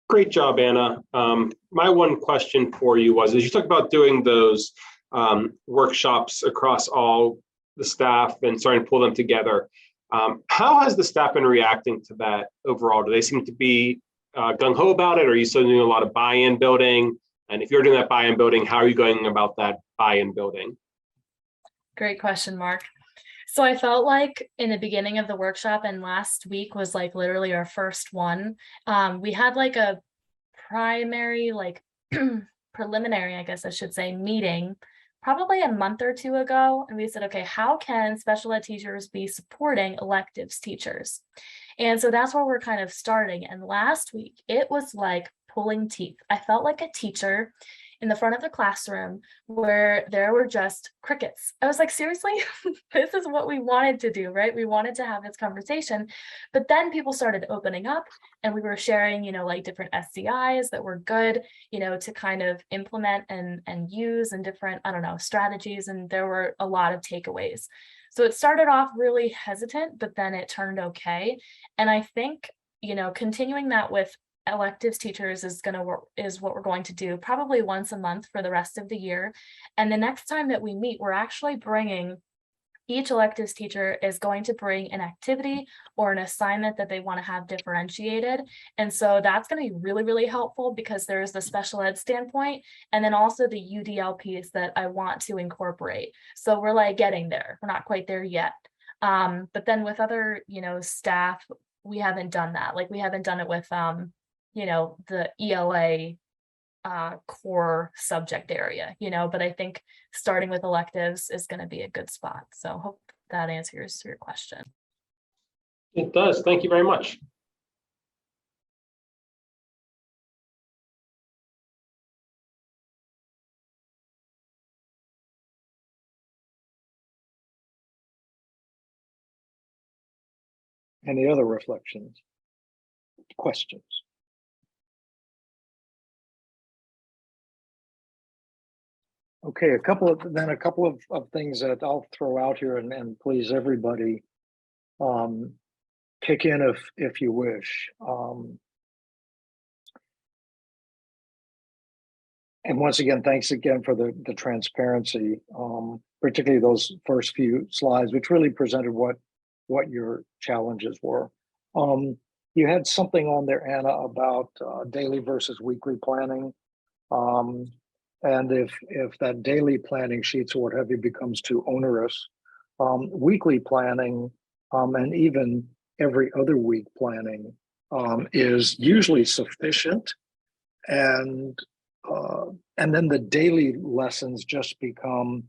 Great job, Anna. My one question for you was, as you talk about doing those workshops across all the staff and starting to pull them together, how has the staff been reacting to that overall? Do they seem to be gung-ho about it, or are you still doing a lot of buy-in building? And if you're doing that buy-in building, how are you going about that buy-in building? Great question, Mark. So I felt like in the beginning of the workshop, and last week was like literally our first one, we had like a primary, like preliminary, I guess I should say, meeting probably a month or two ago. And we said, okay, how can special ed teachers be supporting electives teachers? And so that's where we're kind of starting. And last week, it was like pulling teeth. I felt like a teacher in the front of the classroom where there were just crickets. I was like, seriously, this is what we wanted to do, right? We wanted to have this conversation, but then people started opening up and we were sharing, like different SCIs that were good, to kind of implement and use and different, strategies. And there were a lot of takeaways. So it started off really hesitant, but then it turned okay. And I think, continuing that with electives teachers is what we're going to do probably once a month for the rest of the year. And the next time that we meet, we're actually bringing, each electives teacher is going to bring an activity or an assignment that they want to have differentiated. And so that's going to be really, really helpful because there's the special ed standpoint and then also the UDL piece that I want to incorporate. So we're like getting there. We're not quite there yet. But then with other, staff, we haven't done that. Like we haven't done it with, the ELA core subject area, but I think starting with electives is going to be a good spot. So hope that answers your question. It does. Thank you very much. Any other reflections, questions? Okay, a couple of things that I'll throw out here, and please everybody kick in if you wish. And once again, thanks again for the transparency, particularly those first few slides, which really presented what your challenges were. You had something on there, Anna, about daily versus weekly planning. And if that daily planning sheets or what have you becomes too onerous, weekly planning and even every other week planning is usually sufficient. And then the daily lessons just become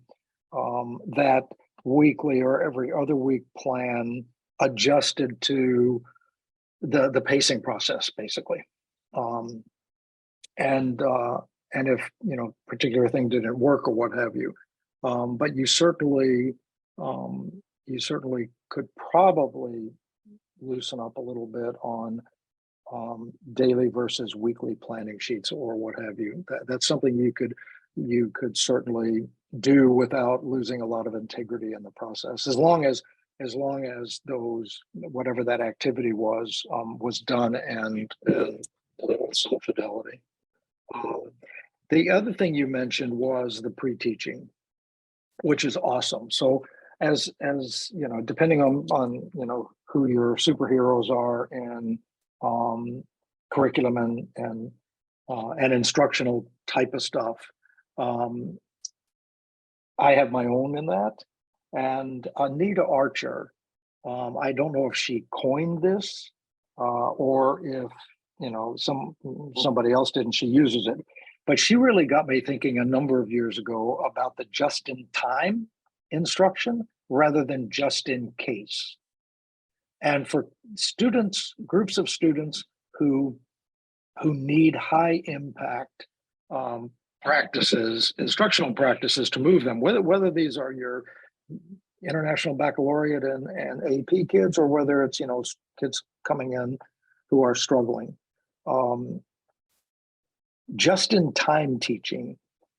that weekly or every other week plan adjusted to the pacing process, basically. And if particular thing didn't work or what have you, but you certainly could probably loosen up a little bit on daily versus weekly planning sheets or what have you. That's something you could certainly do without losing a lot of integrity in the process, as long as those, whatever that activity was done and with some fidelity. The other thing you mentioned was the pre-teaching, which is awesome. So as depending on who your superheroes are in curriculum and instructional type of stuff, I have my own in that. And Anita Archer, I don't know if she coined this or if somebody else did and she uses it, but she really got me thinking a number of years ago about the just-in-time instruction rather than just in case. And for students, groups of students who need high impact practices, instructional practices to move them, whether these are your international baccalaureate and AP kids, or whether it's kids coming in who are struggling. Just-in-time teaching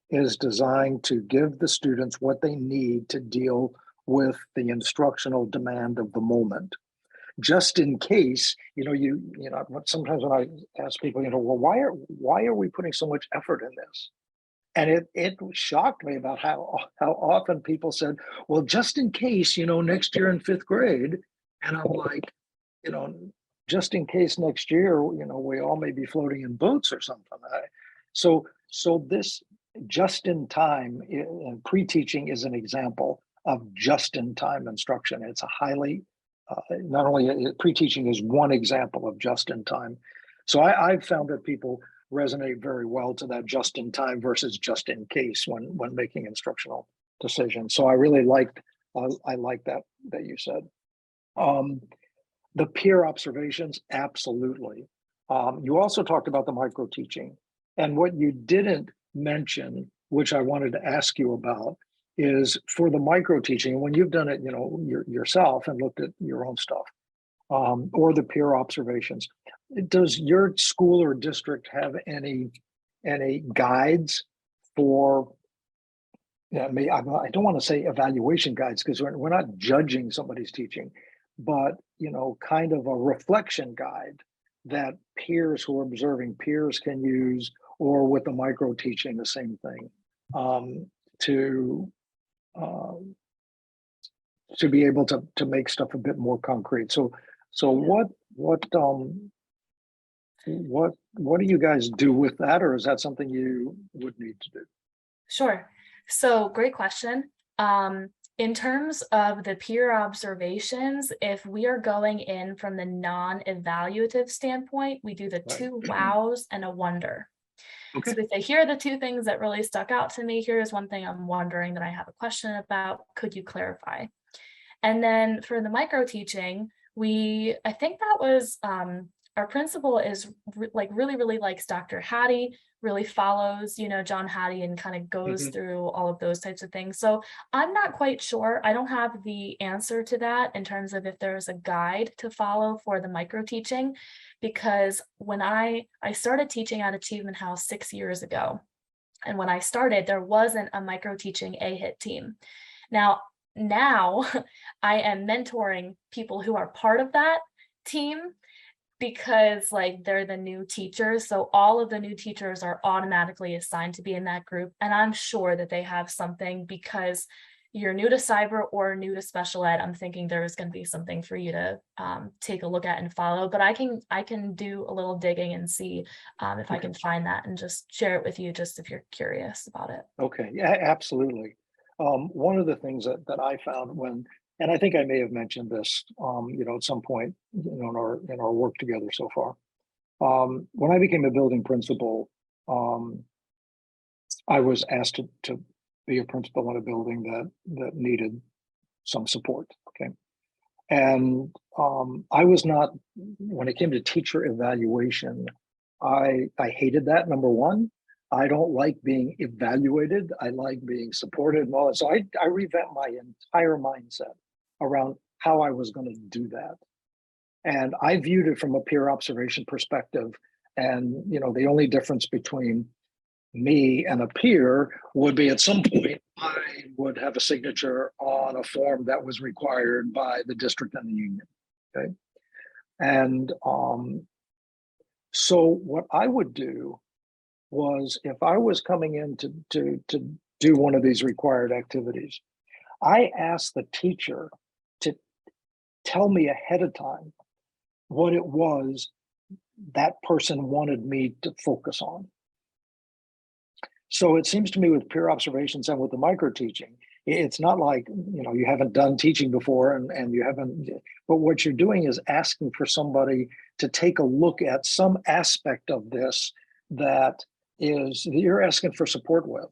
is designed to give the students what they need to deal with the instructional demand of the moment. Just in case, sometimes when I ask people, well, why are we putting so much effort in this? And it shocked me about how often people said, well, just in case, next year in 5th grade. And I'm like, just in case next year, we all may be floating in boats or something. So this just in time and pre-teaching is an example of just in time instruction. It's a highly, not only pre-teaching is one example of just in time. So I've found that people resonate very well to that just in time versus just in case when making instructional decisions. So I really liked, I like that you said. The peer observations, absolutely. You also talked about the micro teaching, and what you didn't mention, which I wanted to ask you about, is for the micro teaching, when you've done it, yourself and looked at your own stuff, or the peer observations, does your school or district have any guides for? I don't want to say evaluation guides because we're not judging somebody's teaching, but kind of a reflection guide that peers who are observing peers can use, or with the micro teaching, the same thing, to be able to make stuff a bit more concrete. So what do you guys do with that, or is that something you would need to do? Sure. So great question. In terms of the peer observations, if we are going in from the non-evaluative standpoint, we do the 2 wows and a wonder. Okay. So we say, here are the 2 things that really stuck out to me. Here's one thing I'm wondering that I have a question about. Could you clarify? And then for the micro teaching, I think that was our principal is really likes Dr. Hattie, really follows, John Hattie, and kind of goes through all of those types of things. So I'm not quite sure. I don't have the answer to that in terms of if there's a guide to follow for the micro teaching, because when I started teaching at Achievement House 6 years ago, and when I started, there wasn't a micro teaching AHIT team. Now I am mentoring people who are part of that team, because they're the new teachers. So all of the new teachers are automatically assigned to be in that group. And I'm sure that they have something, because you're new to cyber or new to special ed. I'm thinking there is going to be something for you to take a look at and follow, but I can do a little digging and see if I can find that and just share it with you, just if you're curious about it. Okay, yeah, absolutely. One of the things that I found and I think I may have mentioned this, at some point, in our work together so far. When I became a building principal, I was asked to be a principal in a building that needed some support. Okay, and I was not, when it came to teacher evaluation, I hated that. Number one, I don't like being evaluated. I like being supported and all that. So I revamped my entire mindset around how I was going to do that. And I viewed it from a peer observation perspective. And, the only difference between me and a peer would be at some point, I would have a signature on a form that was required by the district and the union. Okay. And so what I would do was, if I was coming in to do one of these required activities, I asked the teacher to tell me ahead of time what it was that person wanted me to focus on. So it seems to me with peer observations and with the micro teaching, it's not like, you haven't done teaching before and you haven't, but what you're doing is asking for somebody to take a look at some aspect of this that you're asking for support with.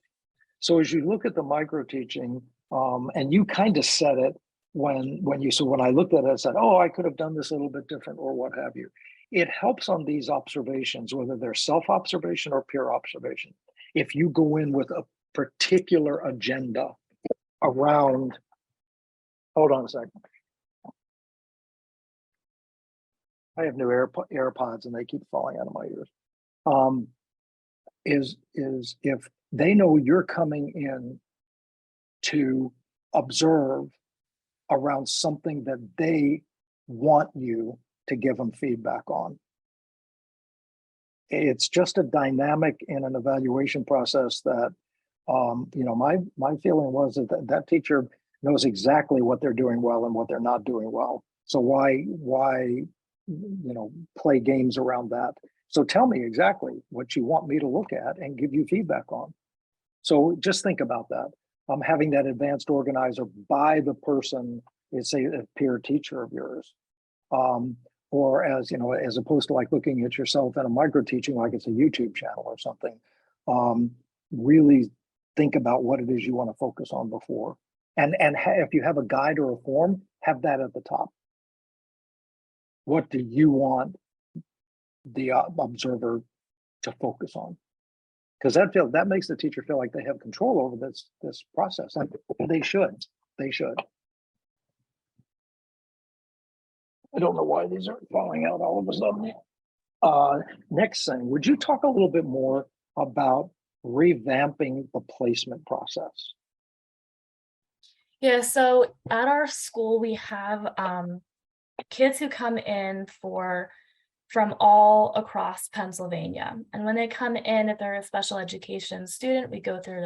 So as you look at the micro teaching, and you kind of said it when I looked at it, I said, oh, I could have done this a little bit different, or what have you. It helps on these observations, whether they're self-observation or peer observation. If you go in with a particular agenda around, hold on a second. I have new AirPods and they keep falling out of my ears. Is they know you're coming in to observe around something that they want you to give them feedback on. It's just a dynamic in an evaluation process that, my feeling was that teacher knows exactly what they're doing well and what they're not doing well. So why, play games around that? So tell me exactly what you want me to look at and give you feedback on. So just think about that. Having that advanced organizer by the person, say a peer teacher of yours, or as opposed to like looking at yourself in a micro teaching, like it's a YouTube channel or something. Really think about what it is you want to focus on before, and if you have a guide or a form, have that at the top. What do you want the observer to focus on? Because that makes the teacher feel like they have control over this process, and they should. I don't know why these aren't falling out all of a sudden. Next thing, would you talk a little bit more about revamping the placement process? Yeah, so at our school, we have kids who come in from all across Pennsylvania. And when they come in, if they're a special education student, we go through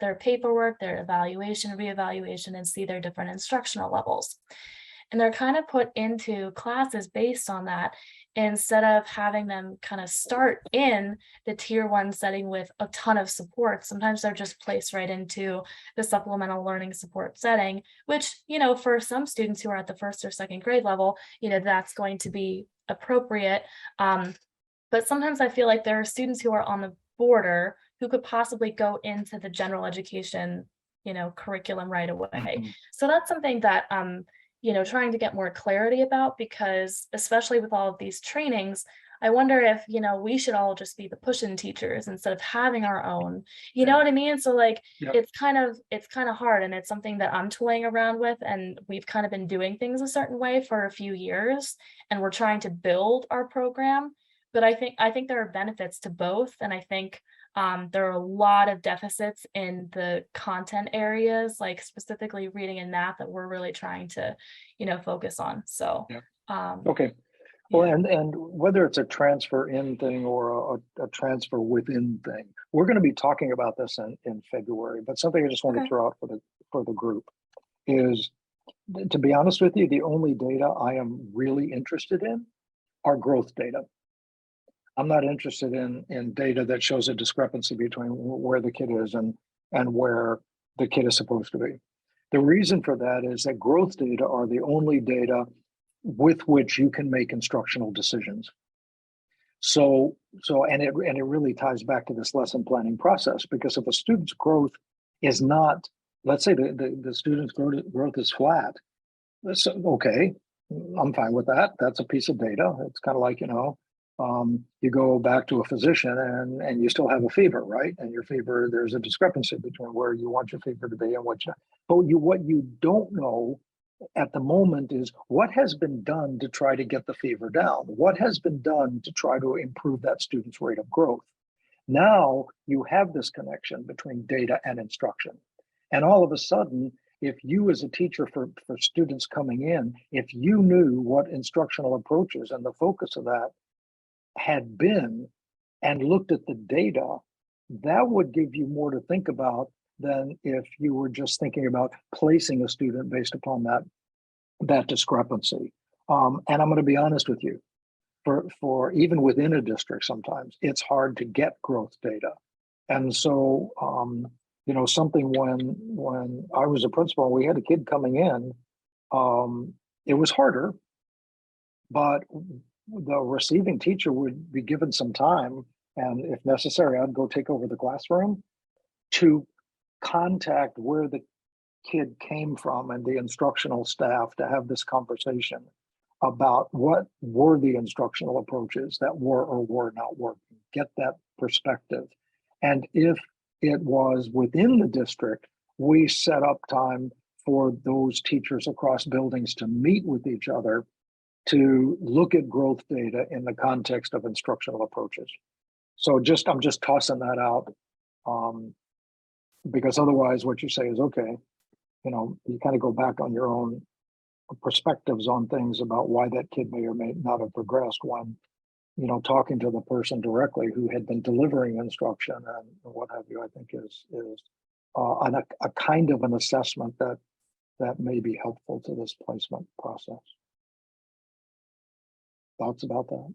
their paperwork, their evaluation, reevaluation, and see their different instructional levels. And they're kind of put into classes based on that, instead of having them kind of start in the tier 1 setting with a ton of support. Sometimes they're just placed right into the supplemental learning support setting, which, for some students who are at the 1st or 2nd grade level, that's going to be appropriate. But sometimes I feel like there are students who are on the border who could possibly go into the general education, curriculum right away. Mm-hmm. So that's something that trying to get more clarity about, because especially with all of these trainings, I wonder if, we should all just be the push-in teachers instead of having our own, you know what I mean? So like, Yep. it's kind of hard, and it's something that I'm toying around with, and we've kind of been doing things a certain way for a few years, and we're trying to build our program. But I think there are benefits to both. And I think there are a lot of deficits in the content areas, like specifically reading and math, that we're really trying to, focus on. So, Yeah. Okay. Well, yeah. and whether it's a transfer in thing or a transfer within thing, we're going to be talking about this in February. But something I just want to throw out for the group is, to be honest with you, the only data I am really interested in are growth data. I'm not interested in data that shows a discrepancy between where the kid is and where the kid is supposed to be. The reason for that is that growth data are the only data with which you can make instructional decisions. So and it really ties back to this lesson planning process, because if a student's growth is not, let's say the student's growth is flat, so okay, I'm fine with that. That's a piece of data. It's kind of like, you go back to a physician and you still have a fever, right? And your fever, there's a discrepancy between where you want your fever to be and what you don't know at the moment is what has been done to try to get the fever down. What has been done to try to improve that student's rate of growth? Now you have this connection between data and instruction. And all of a sudden, if you as a teacher for students coming in, if you knew what instructional approaches and the focus of that had been and looked at the data, that would give you more to think about than if you were just thinking about placing a student based upon that discrepancy. And I'm going to be honest with you, for even within a district, sometimes it's hard to get growth data. And so, something when I was a principal, we had a kid coming in, it was harder, but the receiving teacher would be given some time, and if necessary, I'd go take over the classroom to contact where the kid came from and the instructional staff to have this conversation about what were the instructional approaches that were or were not working, get that perspective. And if it was within the district, we set up time for those teachers across buildings to meet with each other to look at growth data in the context of instructional approaches. So I'm just tossing that out Because otherwise what you say is, okay, you kind of go back on your own perspectives on things about why that kid may or may not have progressed when, talking to the person directly who had been delivering instruction and what have you, I think is a kind of an assessment that may be helpful to this placement process. Thoughts about that?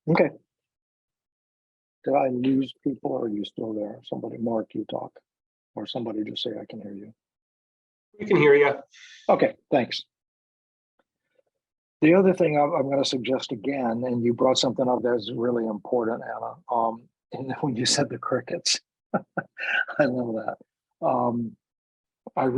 Okay. Did I lose people or are you still there? Somebody, Mark, you talk, or somebody just say, I can hear you. We can hear you. Okay, thanks. The other thing I'm going to suggest again, and you brought something up that's really important, Anna, and when you said the crickets, I love that. I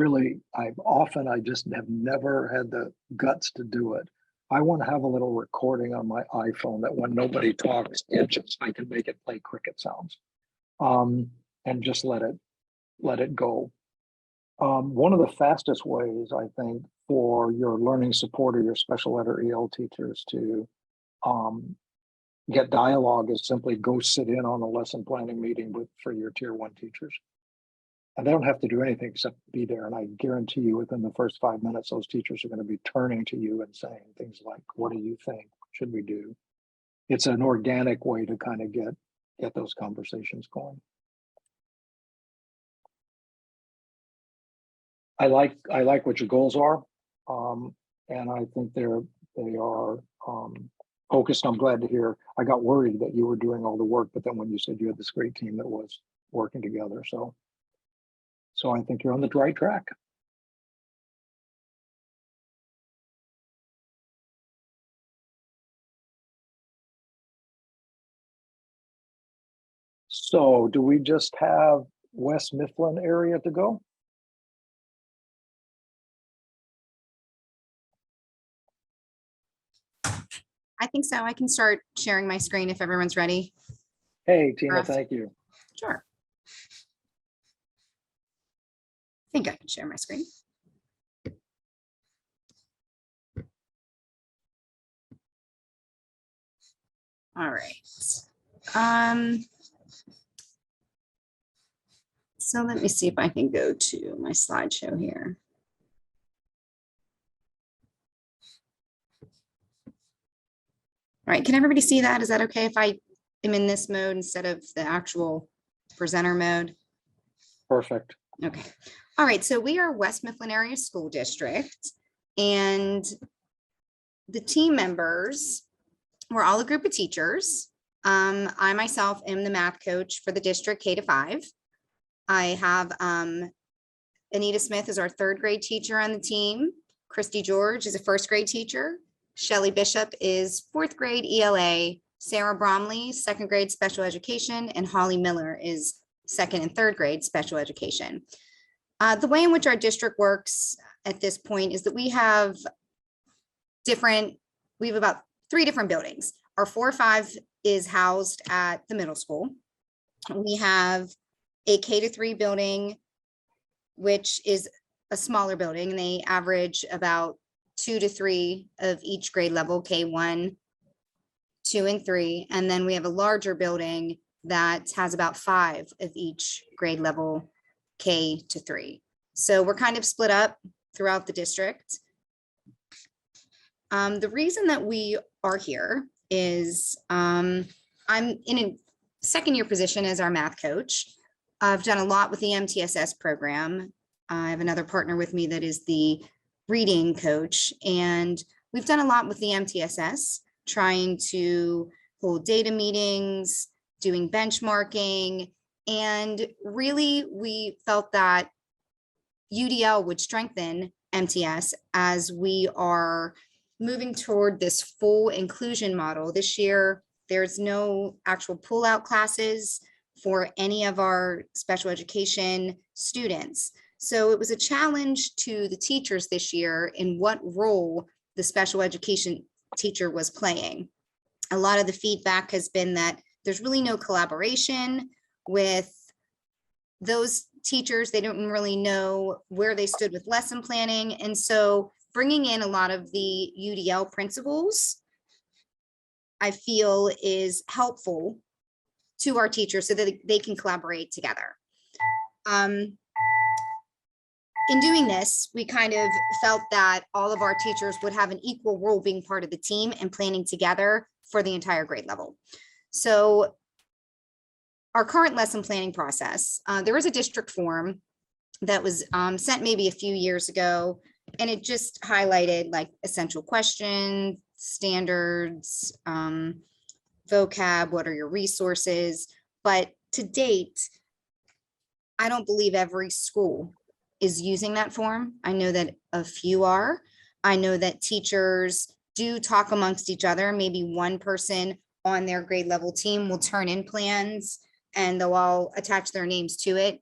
just have never had the guts to do it. I want to have a little recording on my iPhone that when nobody talks, I can make it play cricket sounds, and just let it go. One of the fastest ways, I think, for your learning support or your special ed or EL teachers to get dialogue is simply go sit in on a lesson planning meeting for your tier 1 teachers. And they don't have to do anything except be there. And I guarantee you within the first 5 minutes, those teachers are going to be turning to you and saying things like, what do you think? What should we do? It's an organic way to kind of get those conversations going. I like what your goals are. And I think they are focused. I'm glad to hear. I got worried that you were doing all the work, but then when you said you had this great team that was working together. So I think you're on the right track. So do we just have West Mifflin area to go? I think so. I can start sharing my screen if everyone's ready. Hey, Tina, thank you. Sure. I think I can share my screen. All right. So let me see if I can go to my slideshow here. All right, can everybody see that? Is that okay if I am in this mode instead of the actual presenter mode? Perfect. Okay. All right, so we are West Mifflin Area School District, and the team members, we're all a group of teachers. I myself am the math coach for the district K-5. I have Anita Smith is our 3rd grade teacher on the team. Christy George is a 1st grade teacher. Shelly Bishop is 4th grade ELA. Sarah Bromley, 2nd grade special education, and Holly Miller is 2nd and 3rd grade special education. The way in which our district works at this point is that we have about 3 different buildings. Our 4-5 is housed at the middle school. We have a K-3 building, which is a smaller building, and they average about 2 to 3 of each grade level, K1, 2, and 3. And then we have a larger building that has about 5 of each grade level, K to 3. So we're kind of split up throughout the district. The reason that we are here is I'm in a 2nd year position as our math coach. I've done a lot with the MTSS program. I have another partner with me that is the reading coach, and we've done a lot with the MTSS, trying to hold data meetings, doing benchmarking, and really we felt that UDL would strengthen MTS as we are moving toward this full inclusion model. This year, there's no actual pull-out classes for any of our special education students. So it was a challenge to the teachers this year in what role the special education teacher was playing. A lot of the feedback has been that there's really no collaboration with those teachers. They don't really know where they stood with lesson planning. And so bringing in a lot of the UDL principles, I feel is helpful to our teachers so that they can collaborate together. In doing this, we kind of felt that all of our teachers would have an equal role being part of the team and planning together for the entire grade level. So our current lesson planning process, there is a district form that was sent maybe a few years ago, and it just highlighted like essential questions, standards, vocab, what are your resources. But to date, I don't believe every school is using that form. I know that a few are. I know that teachers do talk amongst each other. Maybe one person on their grade level team will turn in plans and they'll all attach their names to it.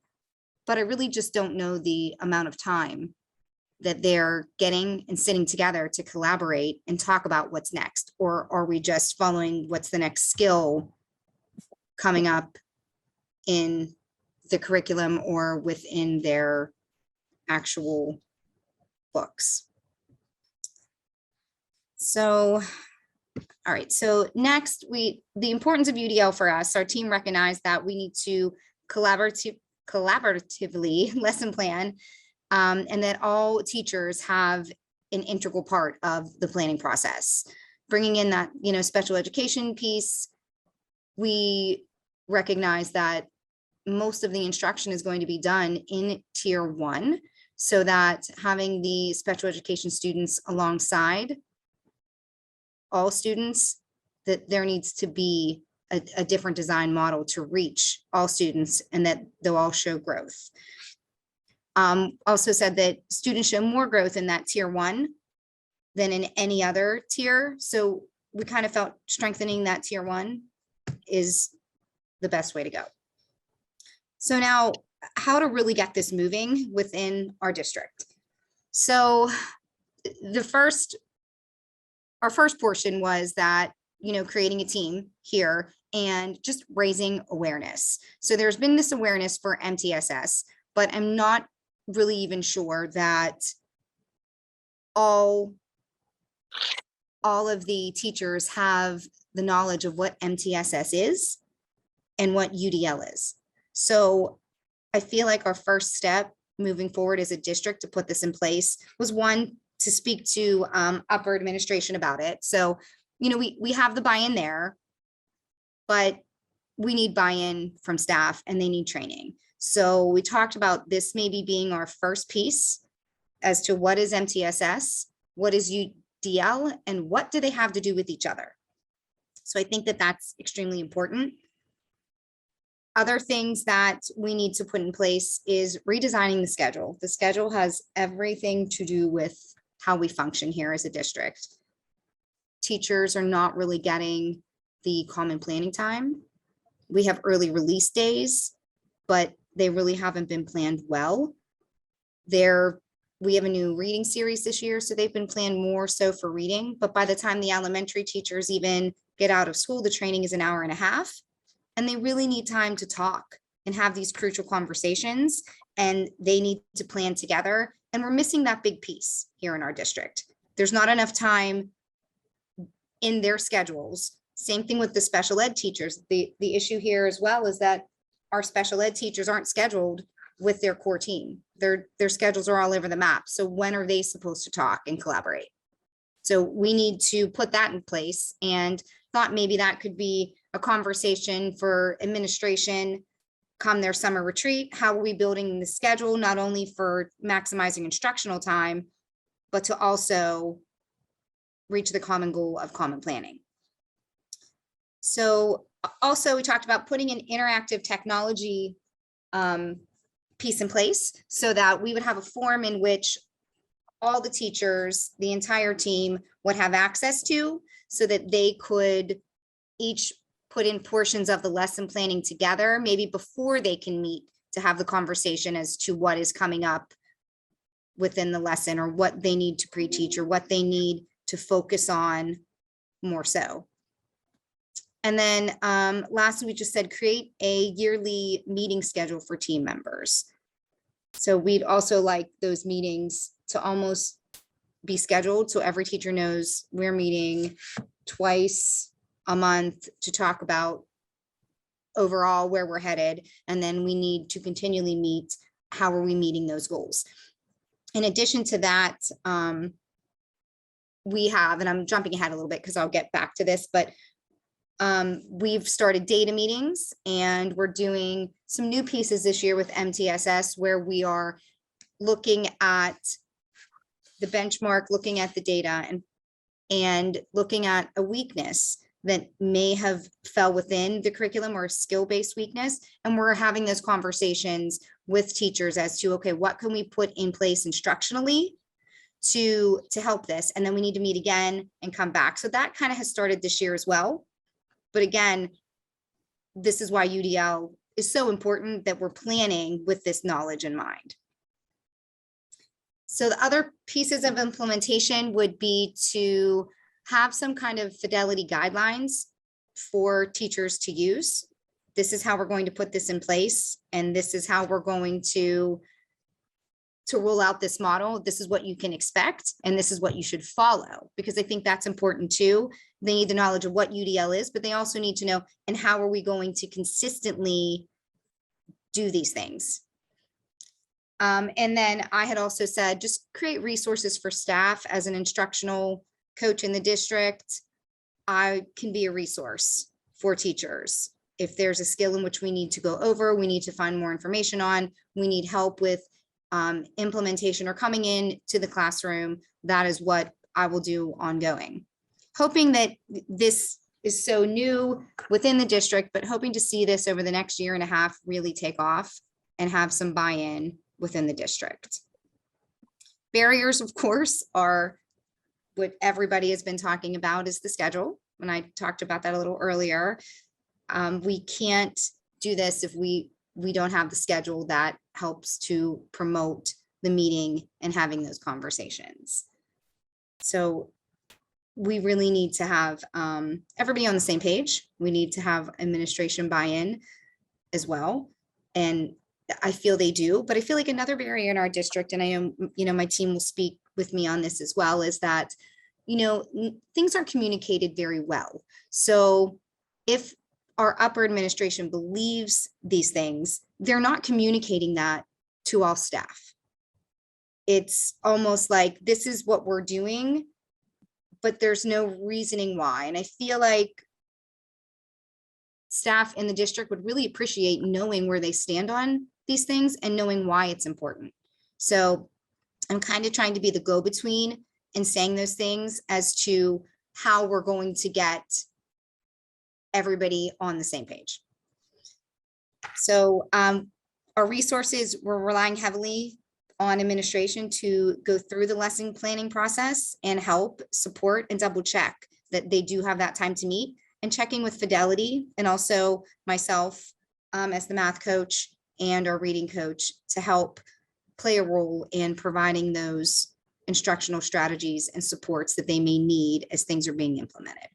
But I really just don't know the amount of time that they're getting and sitting together to collaborate and talk about what's next. Or are we just following what's the next skill coming up in the curriculum or within their actual books? So, all right, so next, the importance of UDL for us, our team recognized that we need to collaboratively lesson plan, and that all teachers have an integral part of the planning process. Bringing in that, special education piece, we recognize that most of the instruction is going to be done in tier 1, so that having the special education students alongside all students, that there needs to be a different design model to reach all students and that they'll all show growth. Also said that students show more growth in that tier 1 than in any other tier. So we kind of felt strengthening that tier 1 is the best way to go. So now, how to really get this moving within our district. So our first portion was that, creating a team here and just raising awareness. So there's been this awareness for MTSS, but I'm not really even sure that all of the teachers have the knowledge of what MTSS is and what UDL is. So I feel like our first step moving forward as a district to put this in place was, one, to speak to upper administration about it. So, we have the buy-in there, but we need buy-in from staff and they need training. So we talked about this maybe being our first piece as to what is MTSS, what is UDL, and what do they have to do with each other. So I think that that's extremely important. Other things that we need to put in place is redesigning the schedule. The schedule has everything to do with how we function here as a district. Teachers are not really getting the common planning time. We have early release days, but they really haven't been planned well. We have a new reading series this year, so they've been planned more so for reading. But by the time the elementary teachers even get out of school, the training is an hour and a half. And they really need time to talk and have these crucial conversations, and they need to plan together. And we're missing that big piece here in our district. There's not enough time in their schedules. Same thing with the special ed teachers. The issue here as well is that our special ed teachers aren't scheduled with their core team. Their schedules are all over the map. So when are they supposed to talk and collaborate? So we need to put that in place, and thought maybe that could be a conversation for administration come their summer retreat. How are we building the schedule, not only for maximizing instructional time, but to also reach the common goal of common planning. So also we talked about putting an interactive technology piece in place so that we would have a form in which all the teachers, the entire team would have access to, so that they could each put in portions of the lesson planning together, maybe before they can meet to have the conversation as to what is coming up within the lesson, or what they need to pre-teach, or what they need to focus on more so. And then lastly, we just said create a yearly meeting schedule for team members. So we'd also like those meetings to almost be scheduled so every teacher knows we're meeting twice a month to talk about overall where we're headed. And then we need to continually meet, how are we meeting those goals? In addition to that, we have, and I'm jumping ahead a little bit because I'll get back to this, but we've started data meetings, and we're doing some new pieces this year with MTSS where we are looking at the benchmark, looking at the data, and looking at a weakness that may have fell within the curriculum or skill-based weakness. And we're having those conversations with teachers as to, okay, what can we put in place instructionally to help this? And then we need to meet again and come back. So that kind of has started this year as well. But again, this is why UDL is so important, that we're planning with this knowledge in mind. So the other pieces of implementation would be to have some kind of fidelity guidelines for teachers to use. This is how we're going to put this in place, and this is how we're going to roll out this model. This is what you can expect, and this is what you should follow, because I think that's important too. They need the knowledge of what UDL is, but they also need to know, and how are we going to consistently do these things? And then I had also said, just create resources for staff. As an instructional coach in the district, I can be a resource for teachers. If there's a skill in which we need to go over, we need to find more information on, we need help with implementation or coming in to the classroom, that is what I will do ongoing. Hoping that this is so new within the district, but hoping to see this over the next year and a half really take off and have some buy-in within the district. Barriers, of course, are what everybody has been talking about, is the schedule. When I talked about that a little earlier, we can't do this if we don't have the schedule that helps to promote the meeting and having those conversations. So we really need to have everybody on the same page. We need to have administration buy-in as well. And I feel they do, but I feel like another barrier in our district, and I am, my team will speak with me on this as well, is that, things aren't communicated very well. So if our upper administration believes these things, they're not communicating that to all staff. It's almost like, this is what we're doing, but there's no reasoning why. And I feel like staff in the district would really appreciate knowing where they stand on these things and knowing why it's important. So I'm kind of trying to be the go-between in saying those things as to how we're going to get everybody on the same page. So our resources, we're relying heavily on administration to go through the lesson planning process and help support and double check that they do have that time to meet, and checking with Fidelity and also myself as the math coach and our reading coach to help play a role in providing those instructional strategies and supports that they may need as things are being implemented.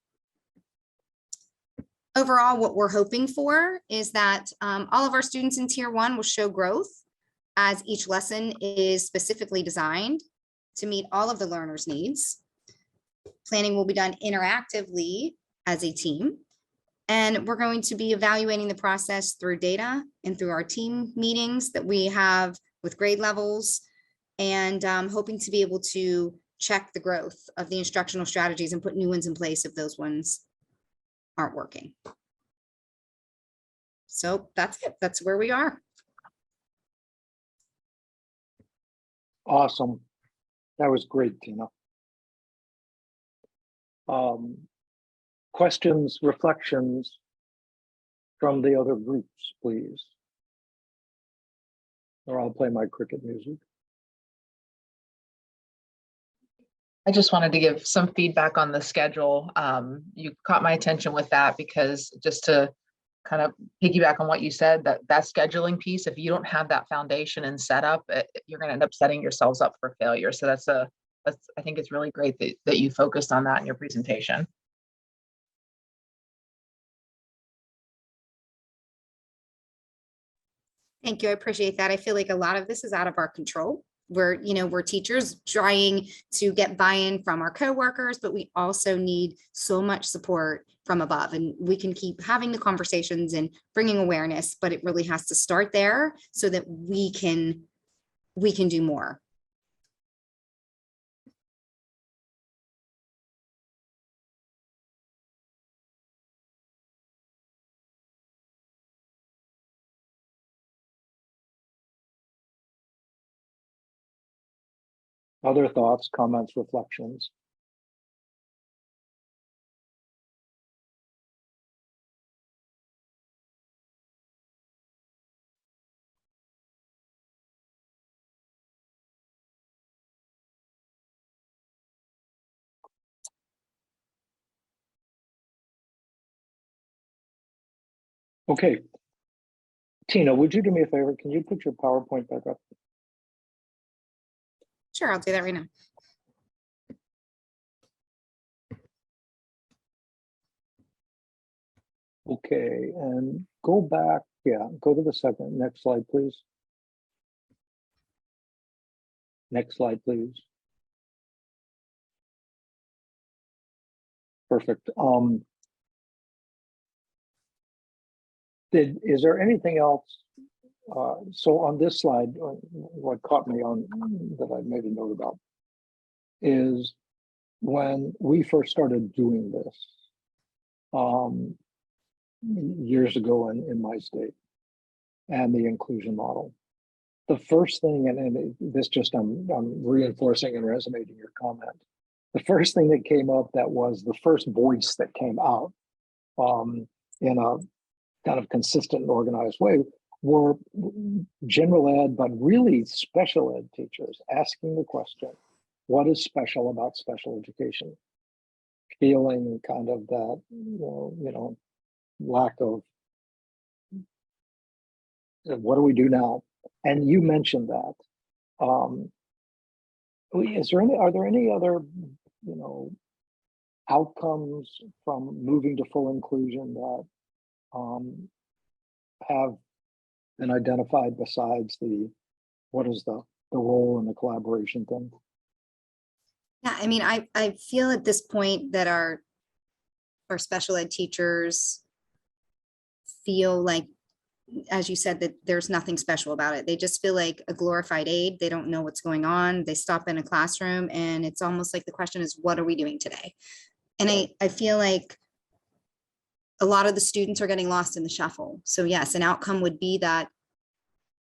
Overall, what we're hoping for is that all of our students in Tier 1 will show growth, as each lesson is specifically designed to meet all of the learners' needs. Planning will be done interactively as a team, and we're going to be evaluating the process through data and through our team meetings that we have with grade levels, and hoping to be able to check the growth of the instructional strategies and put new ones in place if those ones aren't working. So that's it. That's where we are. Awesome. That was great, Tina. Questions, reflections from the other groups, please. Or I'll play my cricket music. I just wanted to give some feedback on the schedule. You caught my attention with that because just to kind of piggyback on what you said, that scheduling piece, if you don't have that foundation and setup, you're going to end up setting yourselves up for failure. So I think it's really great that you focused on that in your presentation. Thank you. I appreciate that. I feel like a lot of this is out of our control. we're teachers trying to get buy-in from our coworkers, but we also need so much support from above, and we can keep having the conversations and bringing awareness, but it really has to start there so that we can do more. Other thoughts, comments, reflections? Okay. Tina, would you do me a favor? Can you put your PowerPoint back up? Sure, I'll do that right now. Okay, and go back. Yeah, go to the second. Next slide, please. Next slide, please. Perfect. Is there anything else? So on this slide, what caught me on that I made a note about is when we first started doing this years ago in my state and the inclusion model. The first thing, and this just I'm reinforcing and resonating your comment. The first thing that came up that was the first voice that came out in a kind of consistent and organized way were general ed, but really special ed teachers asking the question, what is special about special education? Feeling kind of that, lack of what do we do now? And you mentioned that. Are there any other, outcomes from moving to full inclusion that have been identified besides what is the role and the collaboration thing? Yeah, I mean, I feel at this point that our special ed teachers feel like, as you said, that there's nothing special about it. They just feel like a glorified aide. They don't know what's going on. They stop in a classroom and it's almost like the question is, what are we doing today? And I feel like a lot of the students are getting lost in the shuffle. So yes, an outcome would be that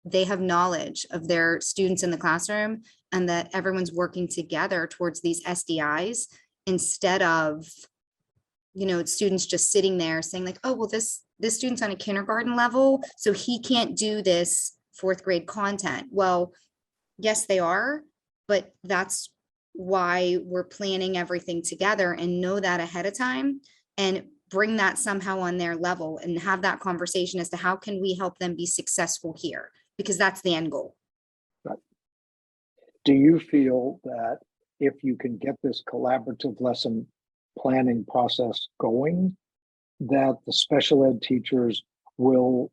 they have knowledge of their students in the classroom and that everyone's working together towards these SDIs instead of, students just sitting there saying like, oh, well, this student's on a kindergarten level, so he can't do this fourth grade content. Well, yes, they are, but that's why we're planning everything together and know that ahead of time and bring that somehow on their level and have that conversation as to how can we help them be successful here, because that's the end goal. Right. Do you feel that if you can get this collaborative lesson planning process going, that the special ed teachers will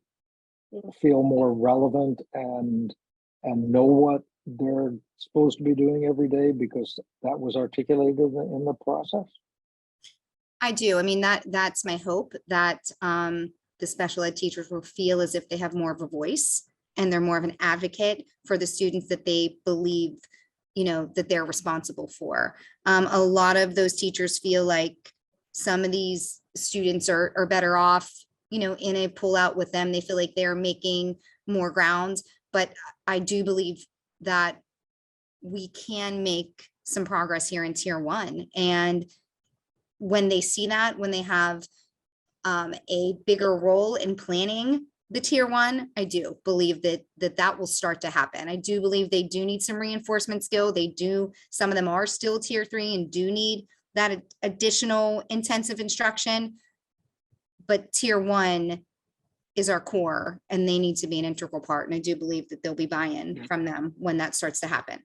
feel more relevant and know what they're supposed to be doing every day because that was articulated in the process? I do. I mean, that's my hope that the special ed teachers will feel as if they have more of a voice and they're more of an advocate for the students that they believe, that they're responsible for. A lot of those teachers feel like some of these students are better off, in a pullout with them. They feel like they're making more ground, but I do believe that we can make some progress here in tier 1. And when they see that, when they have a bigger role in planning the tier 1, I do believe that will start to happen. I do believe they do need some reinforcement skill. Some of them are still tier 3 and do need that additional intensive instruction, but tier 1 is our core and they need to be an integral part. And I do believe that there'll be buy-in from them when that starts to happen.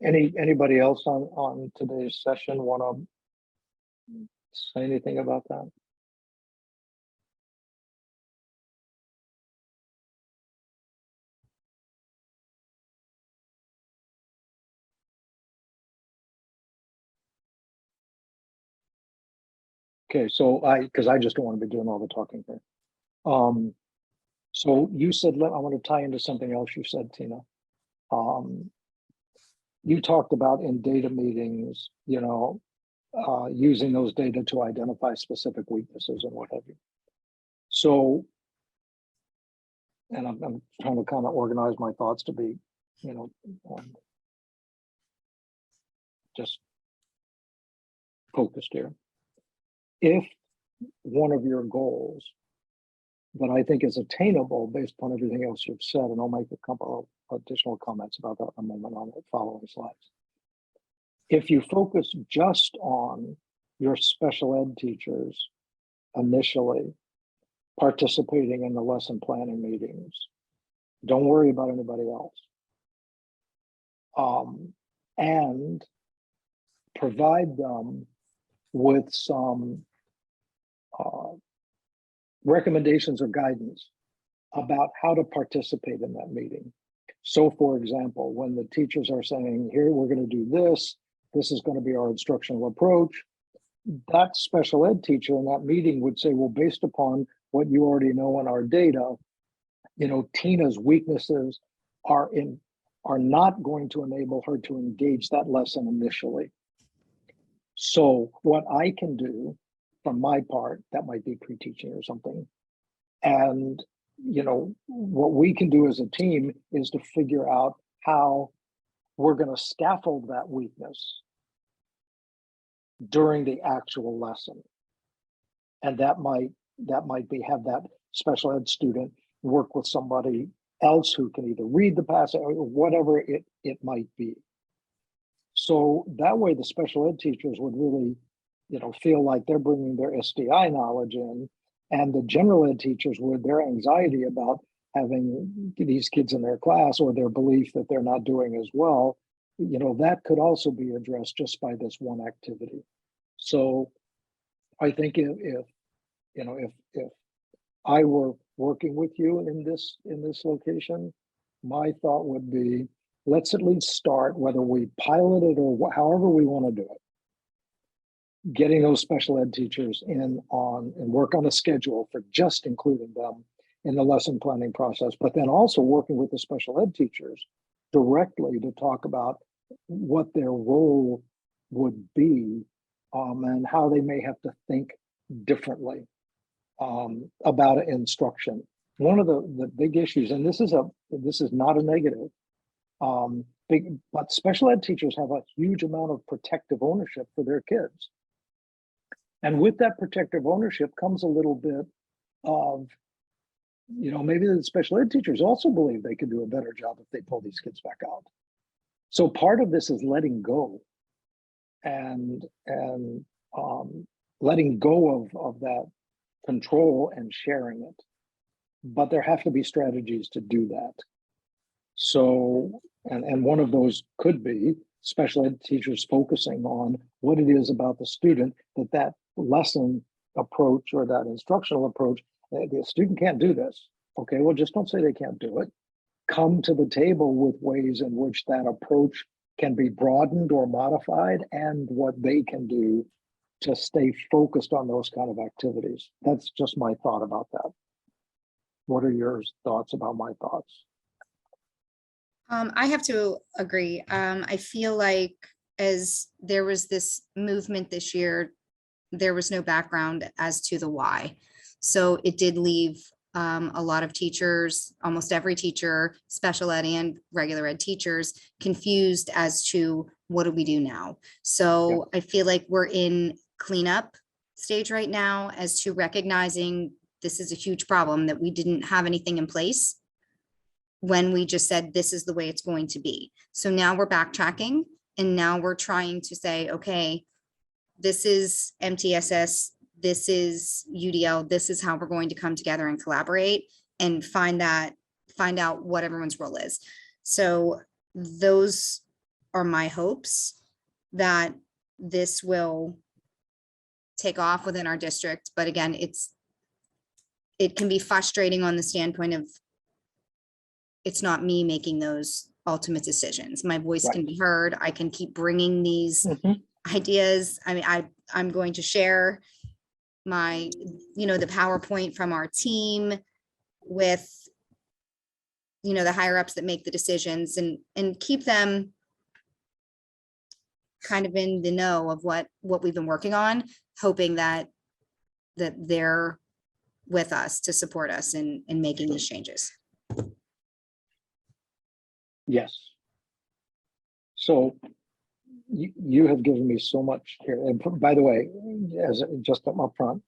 Anybody else on today's session want to say anything about that? Okay, so because I just don't want to be doing all the talking here. So you said, I want to tie into something else you said, Tina. You talked about in data meetings, using those data to identify specific weaknesses and what have you. So, and I'm trying to kind of organize my thoughts to be, just focused here. If one of your goals that I think is attainable based upon everything else you've said, and I'll make a couple of additional comments about that in a moment on the following slides. If you focus just on your special ed teachers initially participating in the lesson planning meetings, don't worry about anybody else. And provide them with some recommendations or guidance about how to participate in that meeting. So for example, when the teachers are saying, here, we're going to do this, this is going to be our instructional approach, that special ed teacher in that meeting would say, well, based upon what you already know in our data, Tina's weaknesses are not going to enable her to engage that lesson initially. So what I can do from my part, that might be pre-teaching or something. And, what we can do as a team is to figure out how we're going to scaffold that weakness during the actual lesson. And that might be have that special ed student work with somebody else who can either read the passage or whatever it might be. So that way the special ed teachers would really, feel like they're bringing their SDI knowledge in, and the general ed teachers with their anxiety about having these kids in their class or their belief that they're not doing as well, that could also be addressed just by this one activity. So I think if I were working with you in this location, my thought would be, let's at least start, whether we pilot it or however we want to do it, getting those special ed teachers in on and work on a schedule for just including them in the lesson planning process, but then also working with the special ed teachers directly to talk about what their role would be and how they may have to think differently about instruction. One of the big issues, and this is not a negative, but special ed teachers have a huge amount of protective ownership for their kids. And with that protective ownership comes a little bit of, maybe the special ed teachers also believe they could do a better job if they pull these kids back out. So part of this is letting go and letting go of that control and sharing it. But there have to be strategies to do that. So, and one of those could be special ed teachers focusing on what it is about the student that lesson approach or that instructional approach, the student can't do this. Okay, well, just don't say they can't do it. Come to the table with ways in which that approach can be broadened or modified and what they can do to stay focused on those kind of activities. That's just my thought about that. What are your thoughts about my thoughts? I have to agree. I feel like as there was this movement this year, there was no background as to the why. So it did leave a lot of teachers, almost every teacher, special ed and regular ed teachers, confused as to what do we do now. So I feel like we're in cleanup stage right now as to recognizing this is a huge problem, that we didn't have anything in place when we just said this is the way it's going to be. So now we're backtracking, and now we're trying to say, okay, this is MTSS, this is UDL, this is how we're going to come together and collaborate and find out what everyone's role is. So those are my hopes, that this will take off within our district. But again, it can be frustrating on the standpoint of it's not me making those ultimate decisions. My voice can be heard. I can keep bringing these ideas. I mean, I'm going to share my, the PowerPoint from our team with, the higher ups that make the decisions, and keep them kind of in the know of what we've been working on, hoping that they're with us to support us in making these changes. Yes. So you have given me so much here. And by the way, as just up front,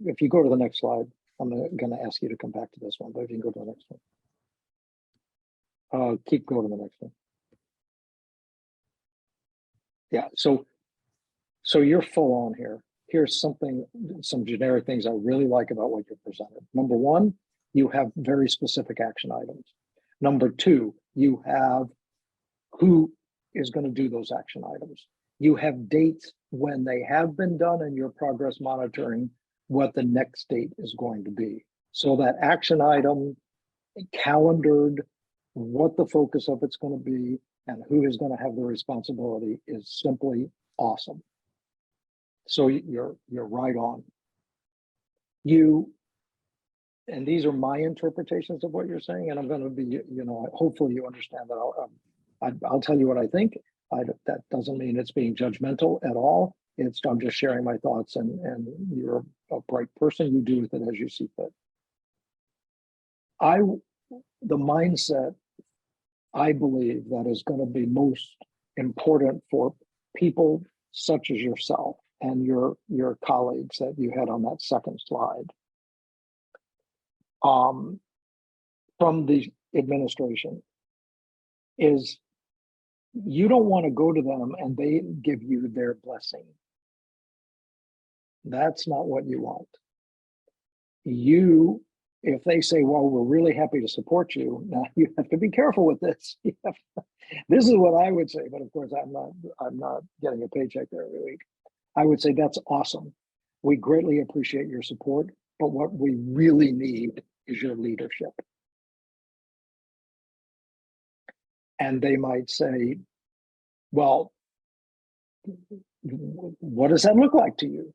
if you go to the next slide, I'm going to ask you to come back to this one, but if you can go to the next one. Keep going to the next one. Yeah, so you're full on here. Here's some generic things I really like about what you presented. Number one, you have very specific action items. Number two, you have who is going to do those action items. You have dates when they have been done, and your progress monitoring what the next date is going to be. So that action item calendared, what the focus of it's going to be, and who is going to have the responsibility is simply awesome. So you're right on. And these are my interpretations of what you're saying, and I'm going to be, hopefully you understand that I'll tell you what I think. That doesn't mean it's being judgmental at all. I'm just sharing my thoughts, and you're a bright person. You do with it as you see fit. The mindset I believe that is going to be most important for people such as yourself and your colleagues that you had on that second slide, from the administration, is you don't want to go to them and they give you their blessing. That's not what you want. If they say, well, we're really happy to support you, now you have to be careful with this. This is what I would say, but of course I'm not getting a paycheck there every week. I would say that's awesome. We greatly appreciate your support, but what we really need is your leadership. And they might say, well, what does that look like to you?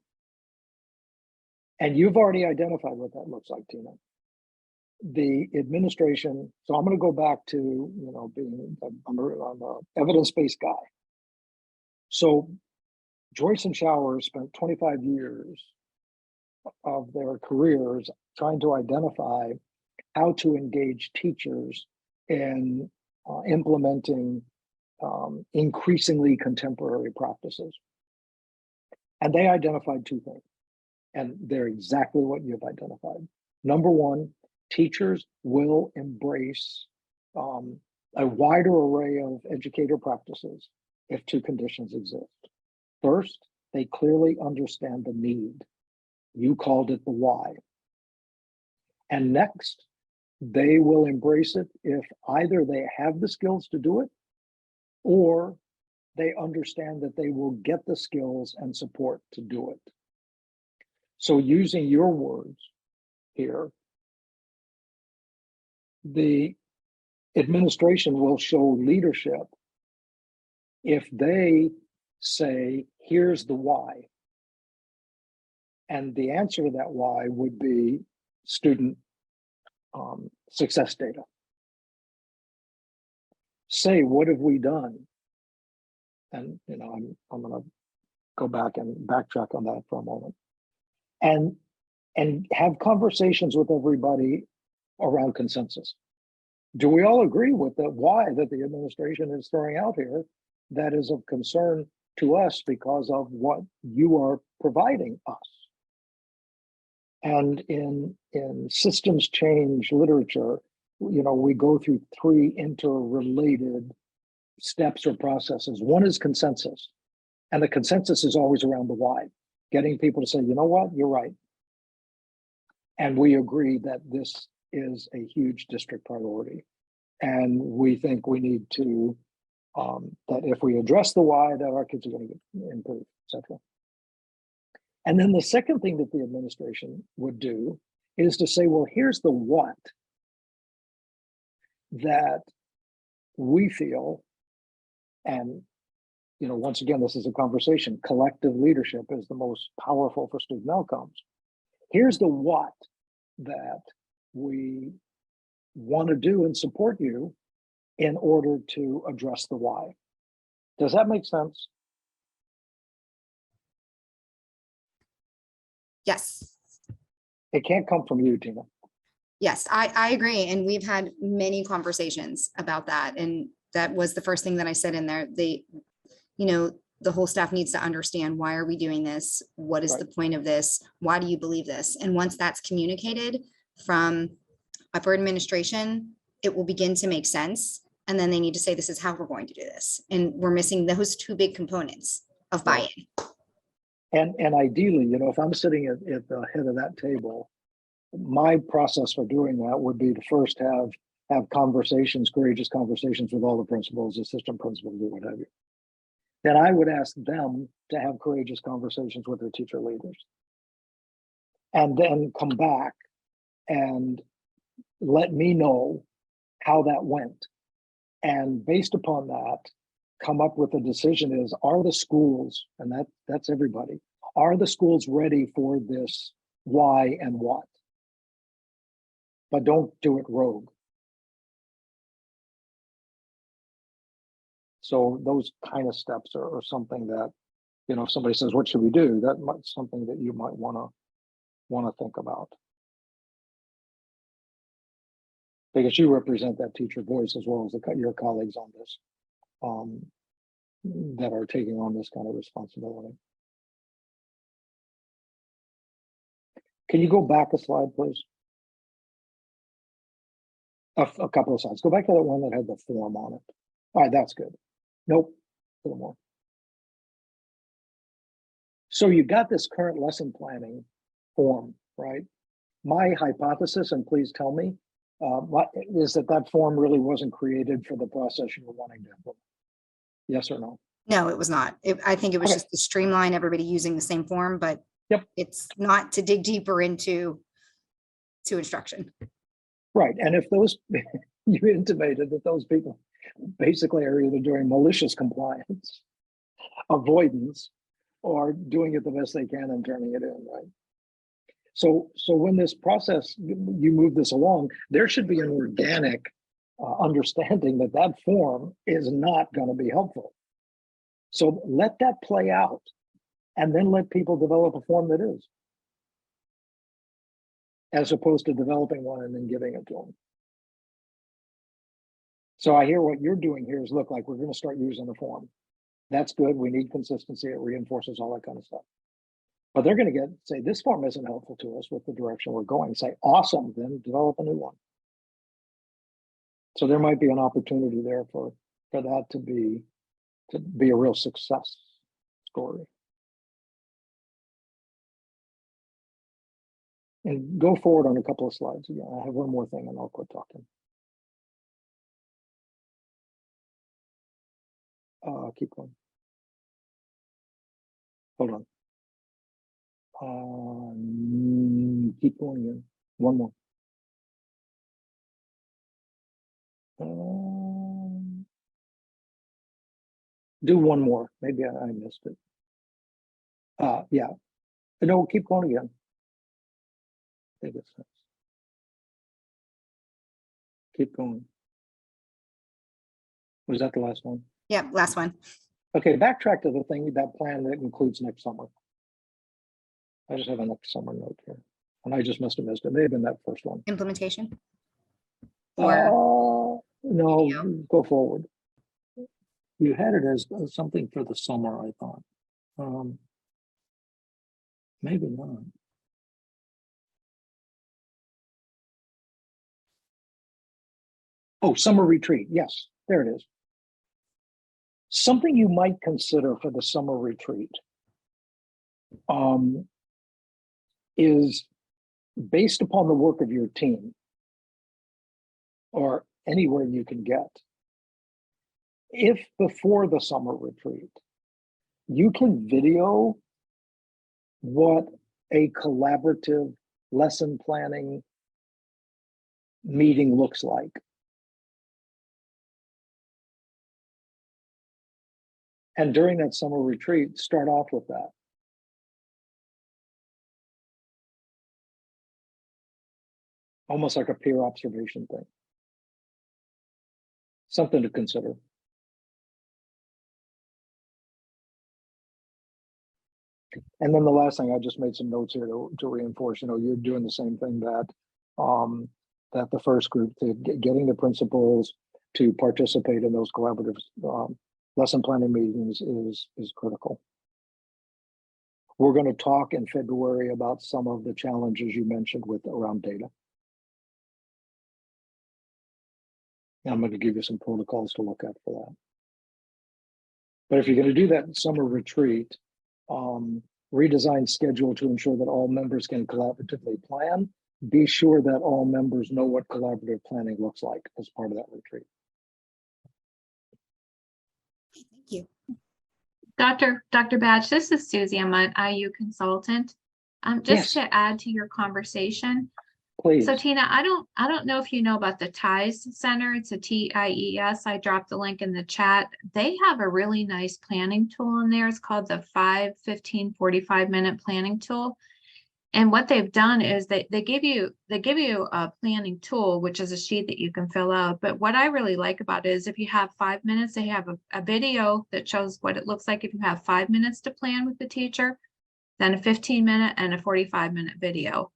And you've already identified what that looks like, Tina. The administration, so I'm going to go back to, I'm an evidence-based guy. So Joyce and Shower spent 25 years of their careers trying to identify how to engage teachers in implementing increasingly contemporary practices. And they identified two things, and they're exactly what you've identified. Number one, teachers will embrace a wider array of educator practices if two conditions exist. First, they clearly understand the need. You called it the why. And next, they will embrace it if either they have the skills to do it, or they understand that they will get the skills and support to do it. So using your words here, the administration will show leadership if they say, here's the why. And the answer to that why would be student success data. Say, what have we done? And I'm going to go back and backtrack on that for a moment, and have conversations with everybody around consensus. Do we all agree with the why that the administration is throwing out here that is of concern to us because of what you are providing us? And in systems change literature, we go through three interrelated steps or processes. One is consensus, and the consensus is always around the why, getting people to say, you know what, you're right. And we agree that this is a huge district priority. And we think we need to, that if we address the why, that our kids are going to improve, et cetera. And then the second thing that the administration would do is to say, well, here's the what that we feel, and once again, this is a conversation. Collective leadership is the most powerful for student outcomes. Here's the what that we want to do and support you in order to address the why. Does that make sense? Yes. It can't come from you, Tina. Yes, I agree. And we've had many conversations about that. And that was the first thing that I said in there. The whole staff needs to understand, why are we doing this? What is the point of this? Why do you believe this? And once that's communicated from upper administration, it will begin to make sense. And then they need to say, this is how we're going to do this. And we're missing those two big components of buy-in. And ideally, if I'm sitting at the head of that table, my process for doing that would be to first have conversations, courageous conversations with all the principals, assistant principals, or what have you. Then I would ask them to have courageous conversations with their teacher leaders. And then come back and let me know how that went. And based upon that, come up with a decision is, are the schools, and that's everybody, are the schools ready for this why and what? But don't do it rogue. So those kind of steps are something that, if somebody says, what should we do? That might something that you might want to think about. Because you represent that teacher voice as well as your colleagues on this, that are taking on this kind of responsibility. Can you go back a slide, please? A couple of slides. Go back to that one that had the form on it. All right, that's good. Nope, a little more. So you got this current lesson planning form, right? My hypothesis, and please tell me, is that form really wasn't created for the process you were wanting to implement. Yes or no? No, it was not. I think it was Okay. just to streamline everybody using the same form, but Yep. It's not to dig deeper into instruction. Right, and if those, you intimated that those people basically are either doing malicious compliance, avoidance, or doing it the best they can and turning it in, right? So when this process, you move this along, there should be an organic understanding that form is not going to be helpful. So let that play out, and then let people develop a form that is, as opposed to developing one and then giving it to them. So I hear what you're doing here is, look, like we're going to start using the form. That's good. We need consistency. It reinforces all that kind of stuff. But they're going to say, this form isn't helpful to us with the direction we're going. Say, awesome, then develop a new one. So there might be an opportunity there for that to be a real success story. And go forward on a couple of slides again. I have one more thing and I'll quit talking. Keep going. Hold on. Keep going again. One more. Do one more. Maybe I missed it. Yeah. No, keep going again. I think it's nice. Keep going. Was that the last one? Yep, last one. Okay, backtrack to that plan that includes next summer. I just have a next summer note here, and I just must have missed it. It may have been that first one. Implementation. Or no, video. go forward. You had it as something for the summer, I thought. Maybe not. Oh, summer retreat. Yes, there it is. Something you might consider for the summer retreat is based upon the work of your team or anywhere you can get. If before the summer retreat, you can video what a collaborative lesson planning meeting looks like. And during that summer retreat, start off with that. Almost like a peer observation thing. Something to consider. And then the last thing, I just made some notes here to reinforce, you're doing the same thing that that the first group, to getting the principals to participate in those collaborative lesson planning meetings is critical. We're going to talk in February about some of the challenges you mentioned with around data. I'm going to give you some protocols to look at for that. But if you're going to do that summer retreat, redesign schedule to ensure that all members can collaboratively plan. Be sure that all members know what collaborative planning looks like as part of that retreat. Thank you. Dr. Batch, this is Susie. I'm an IU consultant. Just Yes. to add to your conversation. Please. So Tina, I don't know if you know about the TIES Center. It's a TIES. I dropped the link in the chat. They have a really nice planning tool in there. It's called the 5, 15, 45-minute planning tool. And what they've done is they give you a planning tool, which is a sheet that you can fill out. But what I really like about it is if you have 5 minutes, they have a video that shows what it looks like if you have 5 minutes to plan with the teacher, then a 15-minute and a 45-minute video.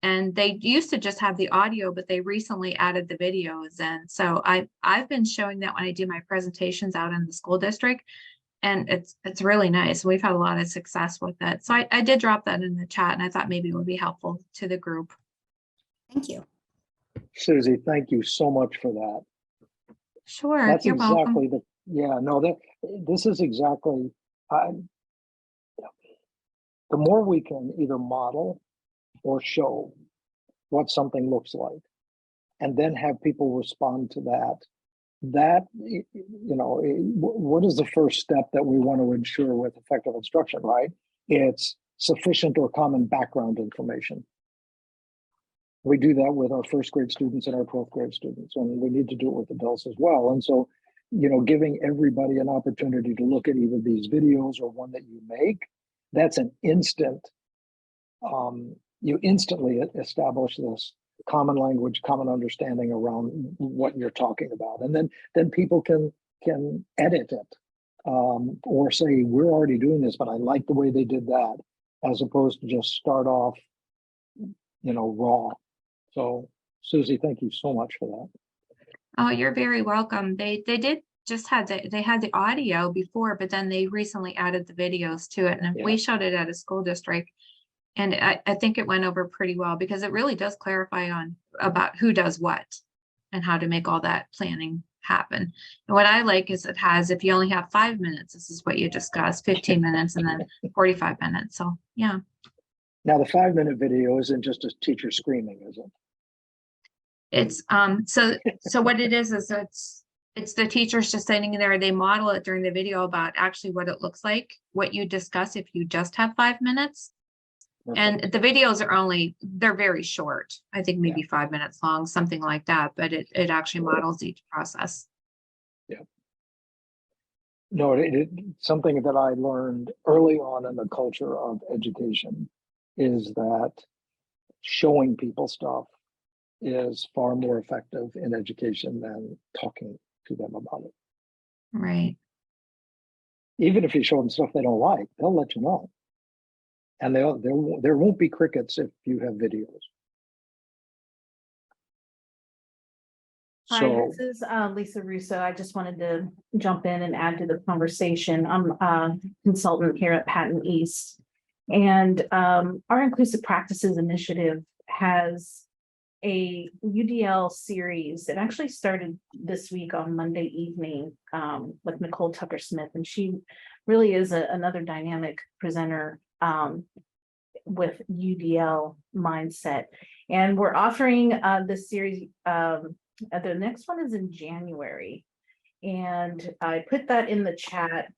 And they used to just have the audio, but they recently added the videos. And so I've been showing that when I do my presentations out in the school district, and it's really nice. We've had a lot of success with it. So I did drop that in the chat, and I thought maybe it would be helpful to the group. Thank you. Susie, thank you so much for that. Sure, That's you're exactly welcome. This is exactly, the more we can either model or show what something looks like, and then have people respond to that, what is the first step that we want to ensure with effective instruction, right? It's sufficient or common background information. We do that with our first grade students and our 12th grade students, and we need to do it with adults as well. And so, giving everybody an opportunity to look at either these videos or one that you make, that's an instant, you instantly establish this common language, common understanding around what you're talking about. And then people can edit it or say, we're already doing this, but I like the way they did that, as opposed to just start off, raw. So Susie, thank you so much for that. Oh, you're very welcome. They did just had the audio before, but then they recently added the videos to it. And we showed it at a school district. And I think it went over pretty well because it really does clarify about who does what and how to make all that planning happen. And what I like is it has, if you only have 5 minutes, this is what you discussed, 15 minutes and then 45 minutes. So yeah. Now the 5-minute video isn't just a teacher screaming, is it? It's so what it is it's the teachers just sitting there. They model it during the video about actually what it looks like, what you discuss if you just have 5 minutes. And the videos are they're very short. I think maybe 5 minutes long, something like that, but it actually models each process. Yeah. No, something that I learned early on in the culture of education is that showing people stuff is far more effective in education than talking to them about it. Right. Even if you show them stuff they don't like, they'll let you know. And there won't be crickets if you have videos. Hi, this is Lisa Russo. I just wanted to jump in and add to the conversation. I'm a consultant here at Patton East. And our Inclusive Practices Initiative has a UDL series that actually started this week on Monday evening with Nicole Tucker-Smith. And she really is another dynamic presenter with UDL mindset. And we're offering this series, the next one is in January. And I put that in the chat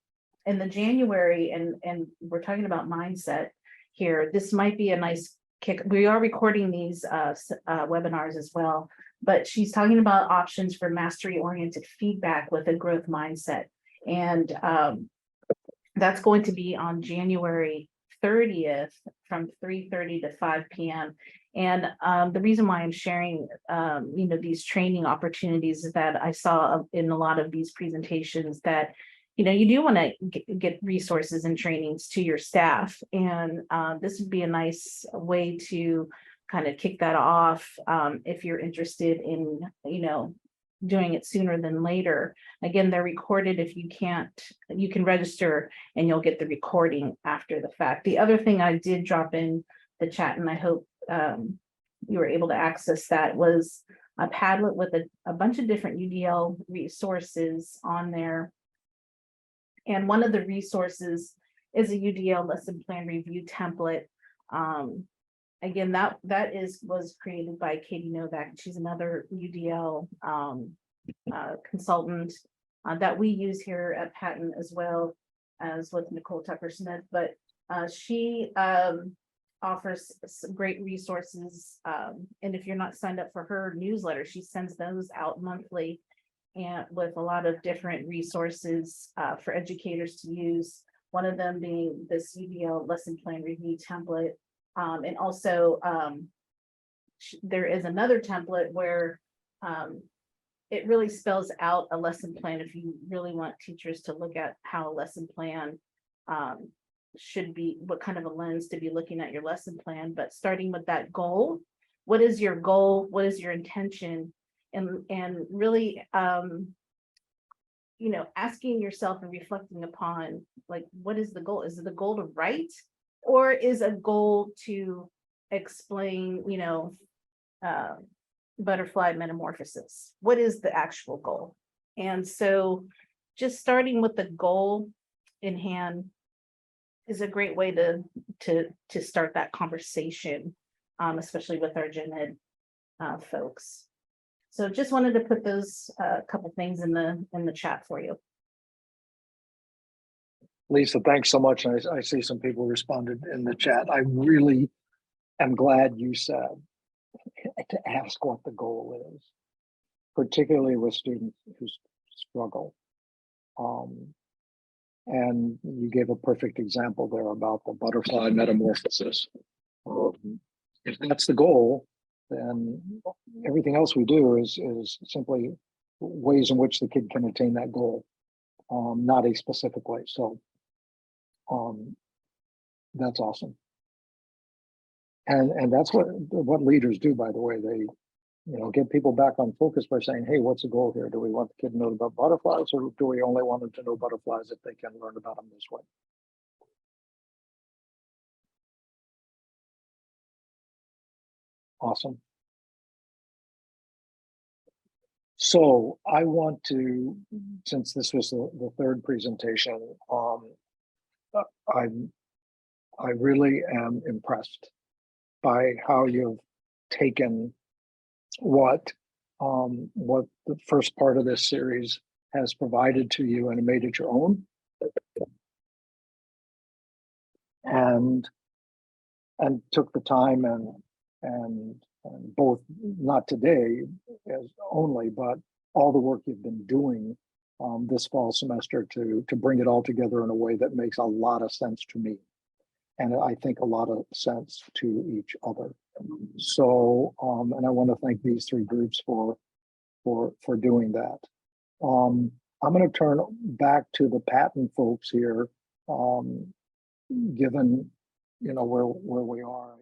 in the January, and we're talking about mindset here. This might be a nice kick. We are recording these webinars as well, but she's talking about options for mastery-oriented feedback with a growth mindset. And That's going to be on January 30th from 3:30 to 5 p.m. And the reason why I'm sharing, these training opportunities is that I saw in a lot of these presentations that, you do want to get resources and trainings to your staff. And this would be a nice way to kind of kick that off if you're interested in, doing it sooner than later. Again, they're recorded. If you can't, you can register and you'll get the recording after the fact. The other thing I did drop in the chat, and I hope you were able to access that, was a Padlet with a bunch of different UDL resources on there. And one of the resources is a UDL lesson plan review template. Again, that was created by Katie Novak. She's another UDL consultant that we use here at Patton, as well as with Nicole Tucker Smith. But she offers some great resources. And if you're not signed up for her newsletter, she sends those out monthly, and with a lot of different resources for educators to use. One of them being this UDL lesson plan review template. And also there is another template where it really spells out a lesson plan if you really want teachers to look at how a lesson plan should be, what kind of a lens to be looking at your lesson plan. But starting with that goal, what is your goal? What is your intention? And really, asking yourself and reflecting upon, like, what is the goal? Is it the goal to write? Or is a goal to explain, butterfly metamorphosis? What is the actual goal? And so just starting with the goal in hand is a great way to start that conversation, especially with our gen ed folks. So just wanted to put those couple things in the chat for you. Lisa, thanks so much. I see some people responded in the chat. I really am glad you said to ask what the goal is, particularly with students who struggle. And you gave a perfect example there about the butterfly metamorphosis. If that's the goal, then everything else we do is simply ways in which the kid can attain that goal, not a specific way. So that's awesome. And that's what leaders do, by the way. They, get people back on focus by saying, hey, what's the goal here? Do we want the kid to know about butterflies, or do we only want them to know butterflies if they can learn about them this way? Awesome. So I want to, since this was the third presentation, I really am impressed by how you've taken what the first part of this series has provided to you and made it your own, and took the time and both, not today as only, but all the work you've been doing this fall semester to bring it all together in a way that makes a lot of sense to me, and I think a lot of sense to each other. So, and I want to thank these three groups for doing that. I'm going to turn back to the Patton folks here, given where we are.